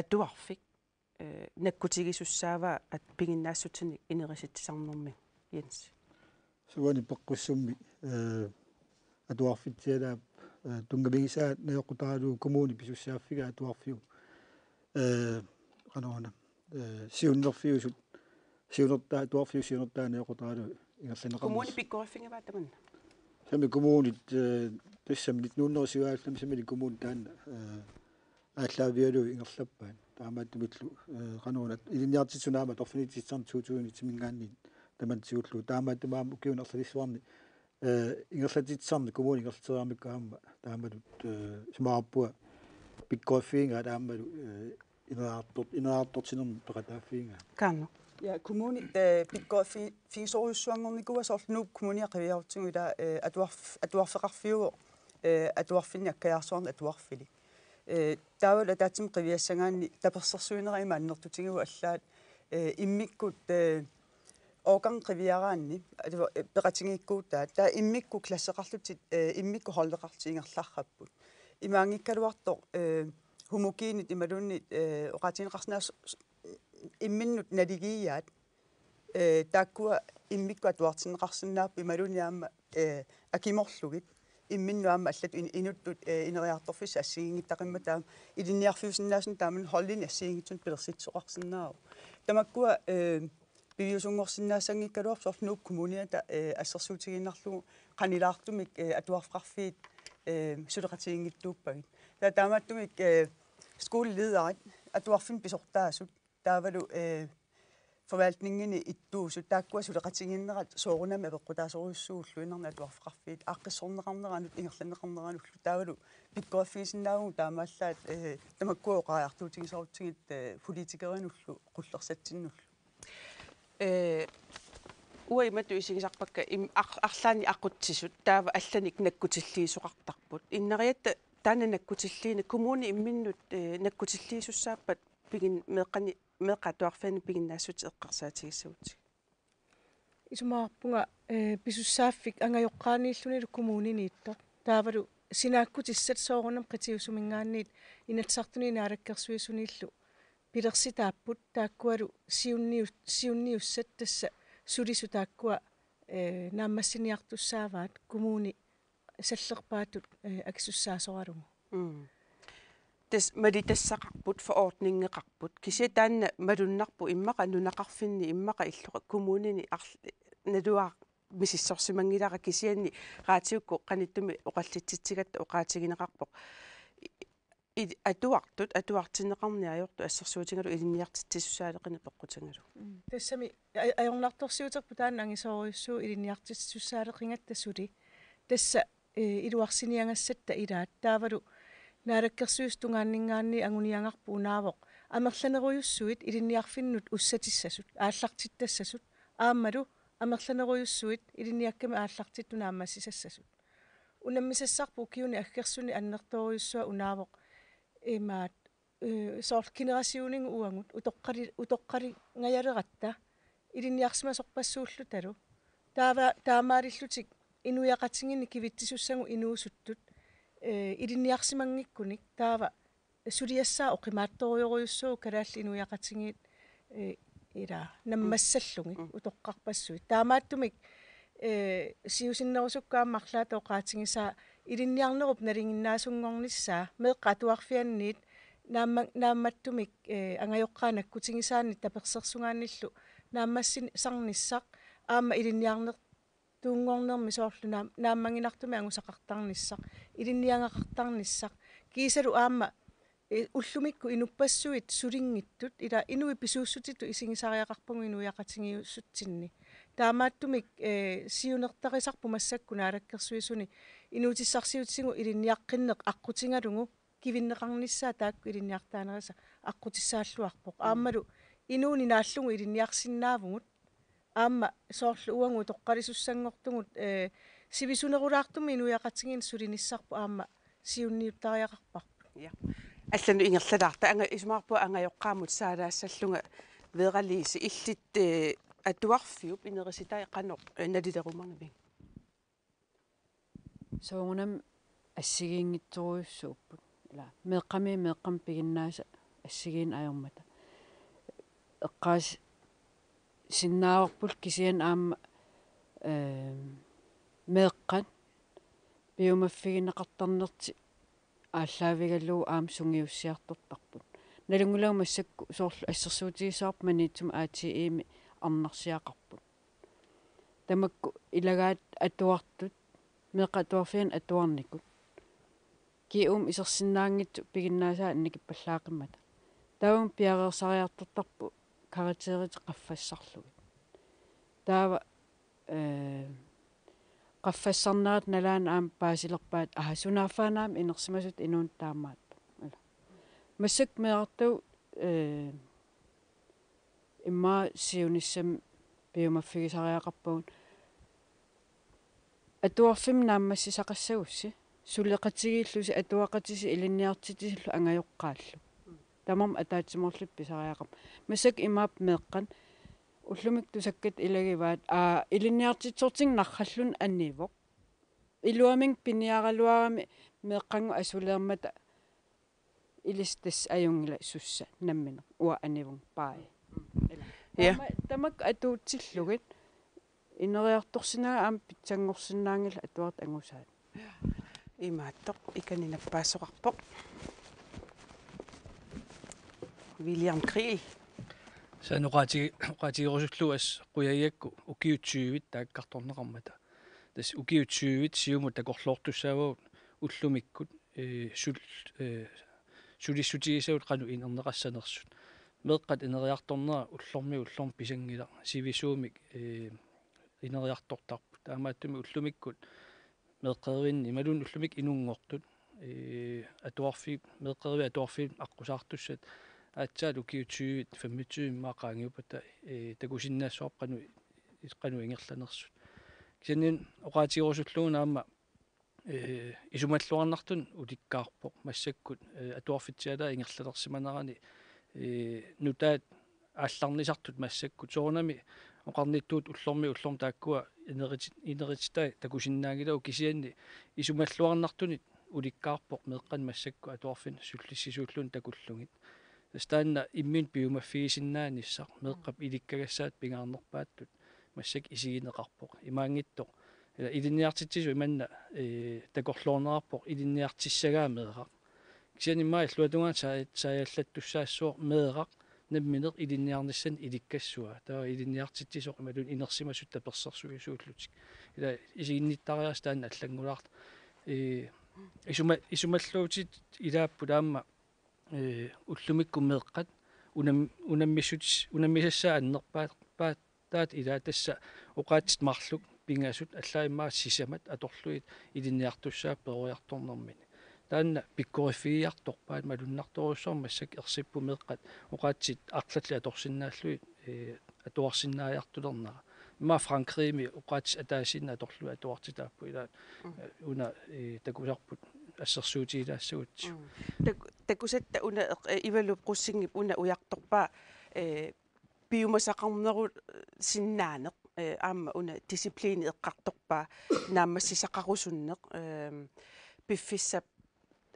atuarfik nakkutigisussaava at pinginnaassutinik inerisitsisarnermi Jens suani peqqussummi atuarfitsialaap tungabigisaat nayoqutaalu kommuni pisussaaffiga atuarfiu qanoona siunnerfiusut siunertaa atuarfiu siunertaa nayoqutaalu ingerlaneqarnis kommuni pikkoriffingavat tamanna sami kommunit tassamnit nuunnersiuaallam samili kommun taanna ааллаавиалу ингерлаппаан таамааттумиллу кануунат илинниартитсунаама торфинитсарнитуутууни тимингаанни тамантиуллу таамааттумаама укиун ерлалиссуарни ингерлатитсарни коммуни ингерлатериармиккаама таамалут смаарпуа пиккоффиинга таамалу инераартортинерми пекатааффиинга канно Ja, kommunen begår fisorusuangornikua sorlu kommunia qiviarutsingu ila atuarfeqarfiugo atuarfinniakkajarsuarni atuarfili taawala taatim qiviassangaanni tapersersuineriima annertutigigu allaat immikkut organ qiviaraanni peqatingikkuutaa taa immikku klasseqarlutit immikku holleqartiingerlarrapput imaangikkaluartoq homogenit imalunni oqatiineqarnaas imminnut naligiyaat taakkua immikku atuartinneqarsinnaappi maluniaama akimorlugit imminnuaama allat inuttut ineriartorfis assigingittaqimmataa ilinniarfiusinnaasun taaman hollini assigingittun pilersitsoqarsinnaau tamakkua biviusungorsinnaassangikkaluarsorf nuuk kommuniata assersuutiginnarlugu qanilaartumik atuarfqarfiit suleqatiginnittuuppagit taamaattumik skooleledarit atuarfin pisortaasut taavalu forvaltningini ittuusut taakkua suleqatiginnerat soorunami apeqqutaasoruissuulluinerna atuarfqarfiit aaqqissorneqarneranut ingerlanneqarneranullu taavalu pikkoraffigisinnaaugu taamaallaat tamakkua oqaartuutigisorutsigit politikerinullu qullersatsinnullu uimatu isigisarpakka arlaani aqutsisut taava allanik nakkutilliisuqartarput inneriatta taana nakkutilliina kommuni imminnut nakkutilliisussaappat pigin meeqqatuarfaani piginnaassut eqqarsaatigissuuti isumaarpunga pisussaaffik angajoqqaaniillunilu kommuniniitto taavalu sinaakutissat soorunam qitiusumingaanniit inatsartuni naalakkersuisuniillu pilersitaapput taakkualu siunniussat tassa sulisu taakkua naammassiniartussaavaat kommuni sallerpaatut akisussaasoralugu tas malitassaqarput forordningeqarput kisia taanna malunnarpu immaqa nunaqarfinni immaqa illuqa kommunini naluaa misissorsimangilara kisianni raatiukku qanittumi oqallitsitigatta oqaatigineqarpoq atuartinneqarniajortu assersuutigalu ilinniartitsissaaleqini peqqutangalu тассами ajornartorsiuterpu taanna angisoriussuu ilinniartitsissaaleqingatta suli tassa iluarsiniangassata ilaat taavalu naalakkersuistungaanningaanni anguniangarpu unaavoq amerlaneruyussuit ilinniarfinnut ussatissasut aallartittassasut aammalu amerlaneruyussuit ilinniakkami aallartittu naammassisassasut unammisassarpu kiuni aggersuni annertoruyussua unaavoq imaat soort generasiuningu uangut utoqqali ngayaleratta ilinniarsimasorpassuullu talu taamaalillutik inuiaqatinginni kivittisussangu inuusuttut ilinniarsimangikkunik taava suliassaa oqimaattorioruyussuu kalaalli inuiaqatingiit ila nammassallungi utoqqarpassuit taamaattumik siusinnerusukkaammarlaata oqaatigisaa ilinniarnerup nalinginnaasungornissaa meeqqa atuarfianniit naammattumik angajoqqaanakkutigisaannit tapersersungaannillu naammassin sarnissaq aamma ilinniarner tuungornermi soorlu naammanginartumi angusaqartarnissaq ilinniangaqartarnissaq kiisalu aamma ullumikku inupassuit sulingittut ila inui pisuussutittu isingisariaqarpungu inuiaqatingiussutsinni taamaattumik siunertarisarpu massakku naalakkersuisuni inuutissarsiutisingu ilinniaqqinneq aqutingalungu kivinneqarnissaa taakku ilinniartaanerisa aqutissaalluarpoq aammalu inuuni naallungu iliniarsinnaavungut aamma soorlu uangu toqqalisussangortungut sivisunerulaartumi inuiaqatingin sulinissarpu aamma siunniuttariaqarparpu ja аллану ингерлалаарта анга исмаарпу ангаёққаамут саалаассаллунга вералииси иллит атуарфиуп инериситай қаноқ налилерумарнами соонам ассигиингитсоруйуссууппут ила меққам пигиннааса ассигиин аёрмата эққаас синнаарпул кисиан аама меэккан биумаффигинеқартарнерти ааллаавигаллуу аам сунгиуссиартортарпут налунгулау массакку соорлу ассерсуутигисаарп маниитсума аатиими арнарсиақарпут тамакку илагаат атуартут меқатуарфиан атуарникут киум исерсиннаангитсу пигиннаасаа анникиппаллаақиммата таун пиареерсариартортарпу каратерит qaffассарлугит таава qaffассарнаат налаан аам паасилерпаат ахасунаафаанаам инерсимасут инуун таамаат массак меарту имма сиуниссам биумаффигисариақарпугут атуарфим нааммассисақассагусси сулеқатигииллуси атуақатиси илинниартитисиллу ангайоққааллу тамам атаатсиморлуп писариақап массак имаап меэққан уллумик тусаккат илагиваат илинниартитсортин нарраллун аннивоқ илуамин пиниаралуарами меэққангу асулеермата илистас аюнгила сусса наммина уа анивун паи я тамак атуутсиллугит инериарторсинаа аам питсангорсинаангила атуарт ангусаат имааттоқ иканинаппаассоқарпоқ William Kriel сануqaatigirusulluas quyagiakku ukiutsuivit taakkartorneqarmata tas ukiutsuivit siumu takorloortussaavagut ullumikkut sulissutigisavut qanu inerneqassanersut meeqqat ineriartornera ullormi pisangila sivisuumik ineriartortarput taamaattumi ullumikkut meeqqerivinni malun ullumik inunngortut atuarfi meeqqerivi atuarfi аққусаартуссат аатсаалу киутсуит 25 маақаангиупата такусиннаассоорп қану ингерланерсут кисанин оqaатигорусуллугуна аама исумаллуарнартун уликкаарпоқ массаккут атуарфитсиалаа ингерланерсиманерани нутаат аалларнисартут массаккут соорнами оqarnittuut уллорм тааккуа инерититай такусиннаагилау кисианни исумаллуарнартунит уликкаарпоқ меэққан массакку атуарфин суллиссисууллун такуллугит стаанна иммин пиумаффигисиннааниссақ меэққап иликкагассаат пингаарнерпааттут массак исигинеқарпоқ имаангиттоқ илинниартитсису иманна такорлуорнерарпоқ илинниартиссагаа меэқақ кисианимаа иллуатунгаат саяллаттуссаассуоқ меэқақ намминеқ илинниарнissan иликкассуа таа илинниартитсисоқ ималун инерсимасут таперсерсуисууллутик ила исигинниттариас таанна аллангулаарт исумаллуутит илааппу таама уллумикку меэққат унаммиссассаа аннерпаат таат илаатасса оqaатит марлук пингаасут аллаиммаа сисамат аторлуит илинниартуссаа перуиарторнэрмини таанна пиккорифииарторпаат малуннарторуссоор массак ерсиппу меэққат оqaатит арлалли аторсиннааллуит атуарсиннааяартулернера имма франкриими оqaатис атаасинна аторлуи атуартитааппу илаат уна такусарпут ассерсуутигилаассагут такусатта уна ивалуп qussiнгип уна уярторпаа биумасақарнеру синнаанеқ аама уна дисциплини эққарторпаа наамассисақарусуннеқ пиффиссап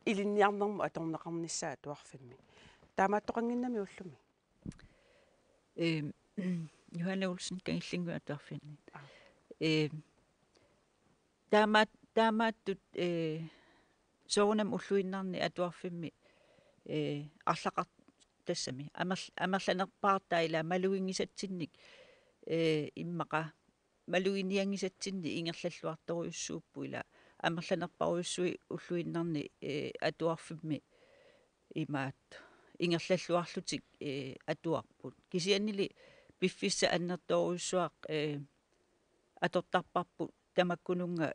илинниарнерму аторнеқарниссаа туарфимми таамааттоқангиннами уллуми Johanne Olsen kangillingua tuarfinni taamaattut soonam ulluinnarni atuarfimmi арлақар тассами амерланерпаартаа ила малуингисатсинник иммақа малуиниангисатсинни ингерллаллуарторуйуссууппу ила амерланерпаруйуссуи уллуиннарни атуарфимми имаат ингерллаллуарлутик атуарпут кисианнили пиффисса аннерторуйуссуақ атортарпарпу тамаккунунга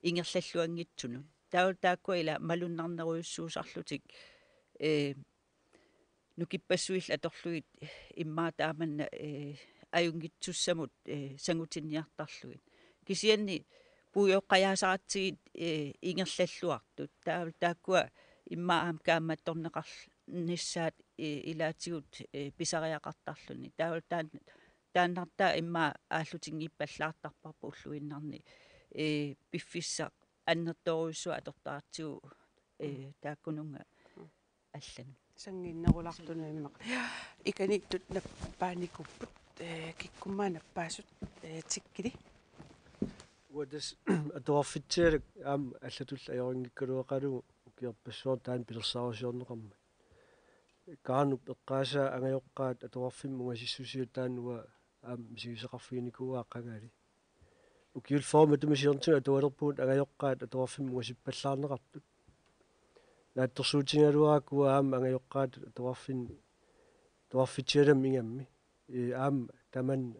ингерллаллуангитсуну тааккуа ила малуннарнеруйуссуусарлутик nukipassuill atorluit immaa taamanna ajungitsussamut sangutinniartarluit kisianni puujoqqajaasaratsiit ingerlalluartut taakkua immaa aam kaammattorneqarnissaat ilaatigut pisariaqartarluni тааннартаа имма ааллутингиппаллаартарпарпу уллуиннарни пиффиссаа аннерторуйссуа атортаартигу тааккунунга аллану сангиннерулартуна иммақ иканиттут наппааникуппут киккуммаа наппаасут тиккили уадас атуарфитсиалак аам аллатул аёрингиккалуақалугу укиорпассуар таан пилерсаарусиорнеқарма каануп эққаасаа ангайоққаат атуарфимму угасиссусиу таануа аам мисигисеқарфигникуаа қангали укиул форма тумисиорнтуга атуалерпуут ангайоққаат атуарфимму угасиппаллаарнеқартут наатторсуутингалуаакуа аама ангайоққаат атуарфитсиалам ингамми аама таман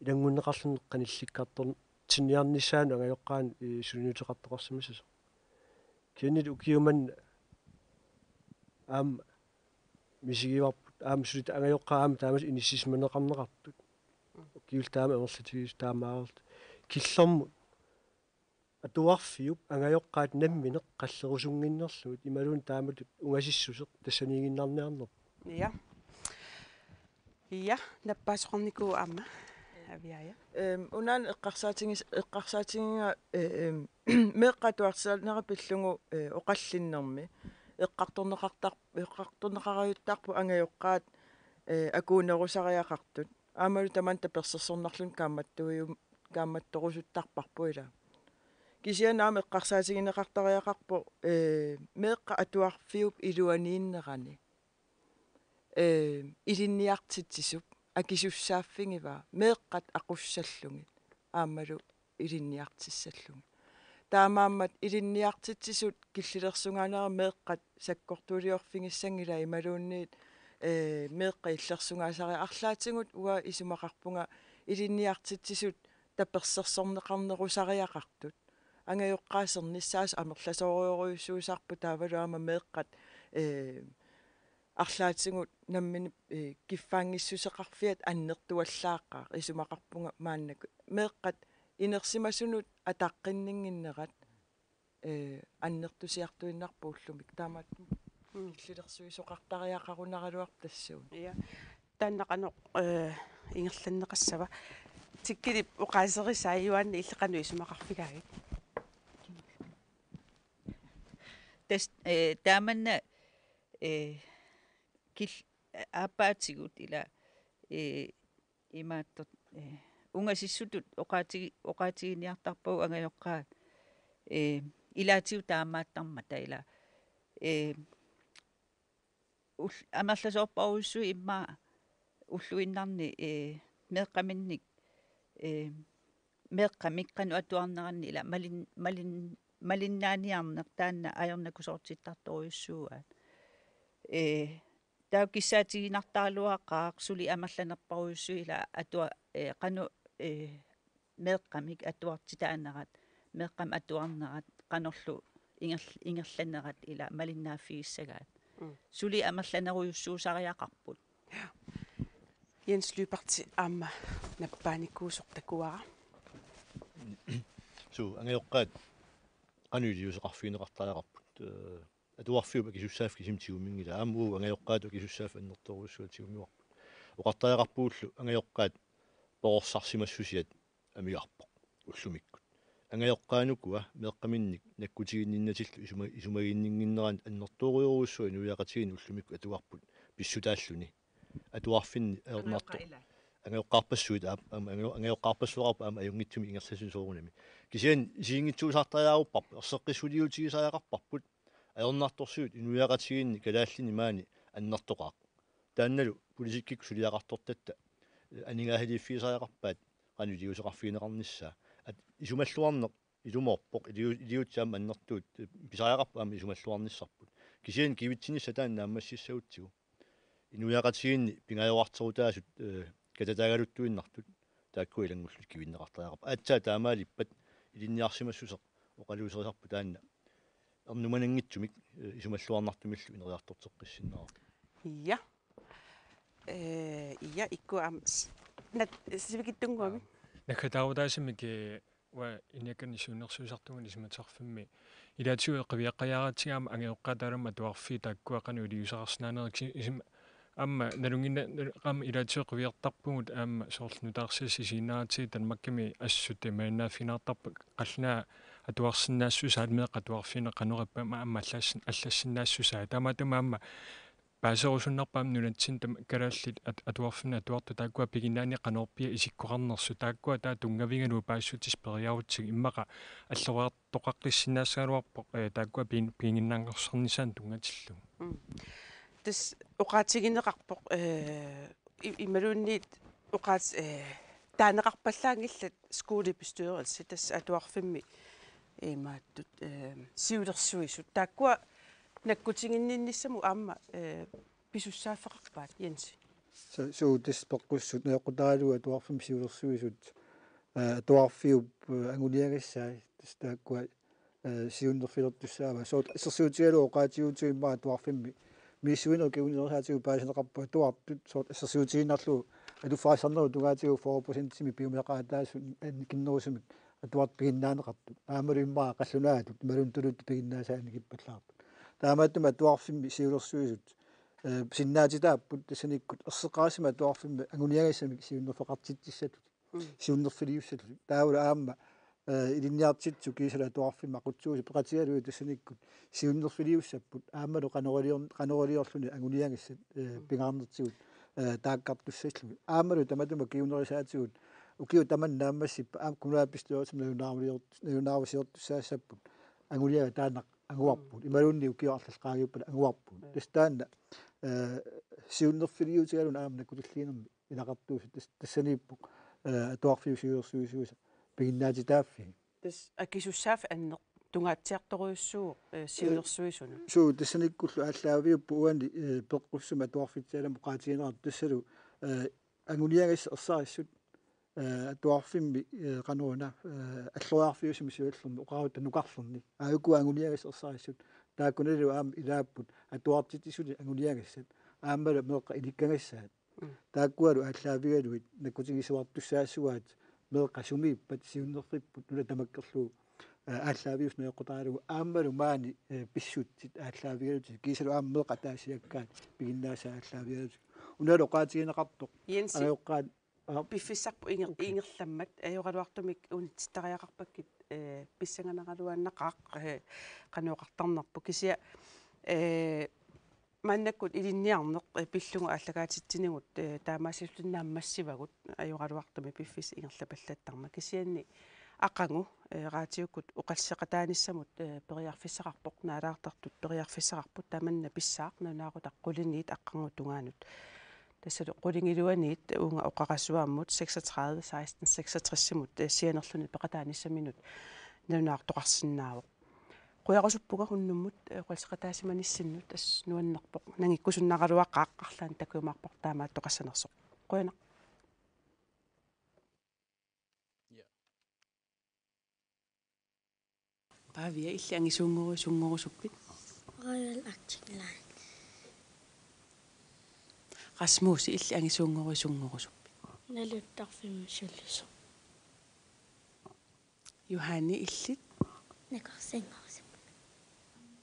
илангуннеқарлун қанилликкартор тинниарниссаану ангайоққаан сулинутеқартоқарсимасасо кеннит укиуман аам мисигиварпут аам сулит ангайоққаа аама таамас иниссисманеқарнеқартут укиул таама амерлатигис таамааралт киллэрмут атуарфиуп ангайоққаат намминеқ қаллерусунгиннерлугут ималуун тааматут угасиссусеқ тассаниигиннарниарнер я наппаасоқарникуу аама авиая унан эққарсаатингига меэққатуарсаалнера пиллугу оқаллиннэрми эққарторнеқараюттарпу ангайоққаат акуунерусариақартут аамалу таман таперсерсорнарлун кааматторусуттарпарпуила кисианаама эққарсаатигинеқартариақарпу меэққа атуарфиуп илуанииннерани илинниартитсисуп акисуссааффингива меэққат ақуссаллугит аамалу илинниартиссаллугит таамааммат илинниартитсисут киллилерсунгаанера меэққат саккортуулиорфингиссангила ималуунниит меэққа иллерсунгаасари арлаатингут уа исумақарпунга илинниартитсисут таперсерсорнеқарнерусариақартут ангайоққаасерниссаас амерласоориоруйуссуусарпу таавалуама меэққат арлаатингут наммини киффаангиссусеқарфиат аннертуаллааққаа исумақарпунга мааннаку меэққат инерсимасунут атаққиннингиннерат аннертусиартуиннарпу уллумик таамаат иллилерсуисоқартариақарунаралуар тассуун я тааннақано ингерланнеқассава тиккилип уқаасерисаа юанни иллеқану исумақарфигаагит тас тааманна кил апаатигут ила имааттот унгасиссутут оqaатигиниартарпагу ангайоққаат илаатиу таамааттармата ила амерласоорпаруссуи имма уллуиннарни меэққаминник меэққамиккану атуарнеранни ила малиннааниарнер таанна аернакусоортиттарторуйуссууаат таукиссаатигинартаалуаққаақ сули амерланерпаруйуссуи ила атуа қану меэққамик атуартитаанерат меэққам атуарнерат qanorlu ingerlannerat ila malinnaaffigisagaat suli amerlaneruйuссуусариақарпут Jens Lyberti amma nappaanikuusortakuara so angeoqqaat qanuiliuseqarfiineqartariaqarput atuarfiup akisussaaff kisimtigummingila aamuu angeoqqaat akisussaaff annertoruussuatigumiuarput oqartariaqarpuullu angeoqqaat pororsarsimassusiat amiarpoq ullumikkut angeoqqaanukua meeqqaminnik nakkutiginninnatillu isumagiinninginneran annertoruuruussua nuiaqatigin ullumikku atuarput pissutaalluni atuarfinni aernarto angeoqqarpassuit angeoqqarpassuarpa ama ajungitsumi ingerlassusoorunami kisian isiingitsuusartariarupparpu erseqqissuliutigisariaqarparput aernartorsuut inuiaqatiginni kalaallini maani annertoqaaq taannalu politikkik suliaqartortatta aningaahiliiffiisariaqarpaat qanuliuseqarfiineqarnissaa isumalluarneq ilumorpoq iliutsaam annertuut pisariaqarpaama isumalluarnissarput kisian kivitsinissa taannaammassissautsigu inuiaqatiginni pingajoarterutaasut katatagaluttuinnartut taakku ilangullut kivinneqartariaqarpa aatsaa taamaalippat ilinniarsimassuseq oqaluuserisarpu taanna ernumanangitsumik isumalluarnartumillu ineriartorteqqissinneraq Ja. Ja, ikku am nat sivigittunguami. Nakataudaasimiki wa inyakanisuunersuusartungani simatarfimmi ilaatigu qiviaqqayaaraatigaama angeoqqaataalama atuarfi taakkuaqanu iliusaqarsinaanerik isim amma nalungina qam ilaatigu qiviartarpugut aamma soorlunutaarsis isiinaati tanmakkami assute mainaafinaartarpa qallnaa atuarsinnaassuu meeqa atuarfina qanorippa amma аллассиннаассусаа таамаатума амма паасерусуннарпаам нунатсин калааллит атуарфина атуарту тааккуа пигинаани канорпия исиккоқарнерсу тааккуа таа тунгавигалу паассутис периаутсиг иммаqa аллориартоқаққиссинаассааруарпо тааккуа пигиннаангорсарнисаан тунгатиллу тас оқаатигинеқарпоқ ималуунниит оқаат таанеқарпаллаангиллат скуулипистуерилси тас атуарфимми мааттут сиулерсуисут тааккуа наккутигиннинниссаму аама писуссааффеқарпаат Jensi so this pokkussut nequtaalu atuarfim siulersuisut atuarfiup anguniagissaa tas taakkua siunnerfilertussaava so issersuutigalu oqaatiutuimma atuarfimmi miissuino kiuninersaatigu paasineqarpa atuartut so issersuutiginnarlu alufaasarneru tugaatigu 4% simi piumeqaataasu kinnerusumik atuart piginnaaneqartut aamalu immaa qallunaatut malun tulut piginnaasaani kippallaartut таамааттума туарфимми сиулерсуисут синнаатитааппут тассаниккут ерсеқаасима туарфимми агуниагассами сиуннерфеқартитсаатут сиуннерфилиуссатут тааула аама илинниартитсу кисала туарфимма ақутсууси пеқатигалуи тассаниккут сиуннерфилиуссаппут аамалу қанерилиорлуни агуниагассат пингаарнертигут тааккартуссаллуги аамалу таматума киунерисаатигут укиу таманнааммассиппа аам кунуаппистуутсим наюнаарвисиортуссаассаппут агуниага таанақ ангуарпут ималунни укиоарлалqaagiuppala ангуарпут тастаанна сиуннерфилиутигалун аамна кутуллиинерми илақартуусут тассанииппук атуарфиусиуерсуисууса пигиннаатитааффи тас акисуссааф аннеқ тунгаатсиарторуйуссуу сиулерсуисуна суу тассаниккуллу ааллаавиуппу уани пеққуссума атуарфитсаалам qaatiинерат тассалу ангуниагас ерсаариссут туарфимми кануна аллуаарфиусими сиуллерми оқарут нукарлерни аакуа ангуниагас ерсаариссут тааккуналу аам илааппут атуартитисули ангуниагассат ааммала меэққа иликкагассаат тааккуалу ааллаавигалуит наккутигисуартуссаассуаат меэққа сумииппат сиуннерфиппут нула тамаккерлуу ааллаавиус неэққутаалугу ааммалу маани писсутсит ааллаавигалути кисалу аам меэққа таасиаккаат пигиннаасаа ааллаавигалути уналу qaatiинеқартоқ аёққаат пиффиссарпу ингерламмат аёqaluartumik унтиттариақарпаккит писсанганагалуаннақаақ кануоқартарнерпу кисия маннаккут илинниарнеқ пиллугу аллагаатитсинигут таамаасиллуннааммассивагут аёqaluartumi пиффис ингерлапаллаттарма кисианни ақангу раатиуккут оқалсеқатааниссамут периарфиссақарпоқ наалаартартут периарфиссақарпут таманна писсаақ нунаагутаққулиниит аққангу тунгаанут тассалу qulingilуаниит уунга оқақассуааммут 36 16 66-симут сианерлүни пеқатааниссаминут нунаартоқарсинаавоқ қуярусуппуга хуннуммут қуалсеқатаасиманиссиннут ас нуаннерпоқ нангиккусуннақалуаққаақ арлаан такуимаарпоқ таамаат тоқассанерсоқ қуяна павия илли ангисуунгорусуппит Royal Arctic Line. Rasmus illi angisuunngorusuppi Naluttarfimmisullusu Johanni illit Nakorsinngorusuppi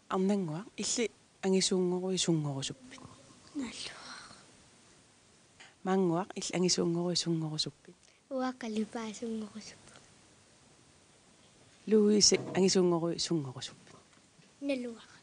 Arnangua illi angisuunngorusuppi Nalluaq Manguaq illi angisuunngorusuppi Uaqalupaasunngorusuppi Louise angisuunngorusuppi Nalluaq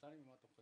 Starting with what the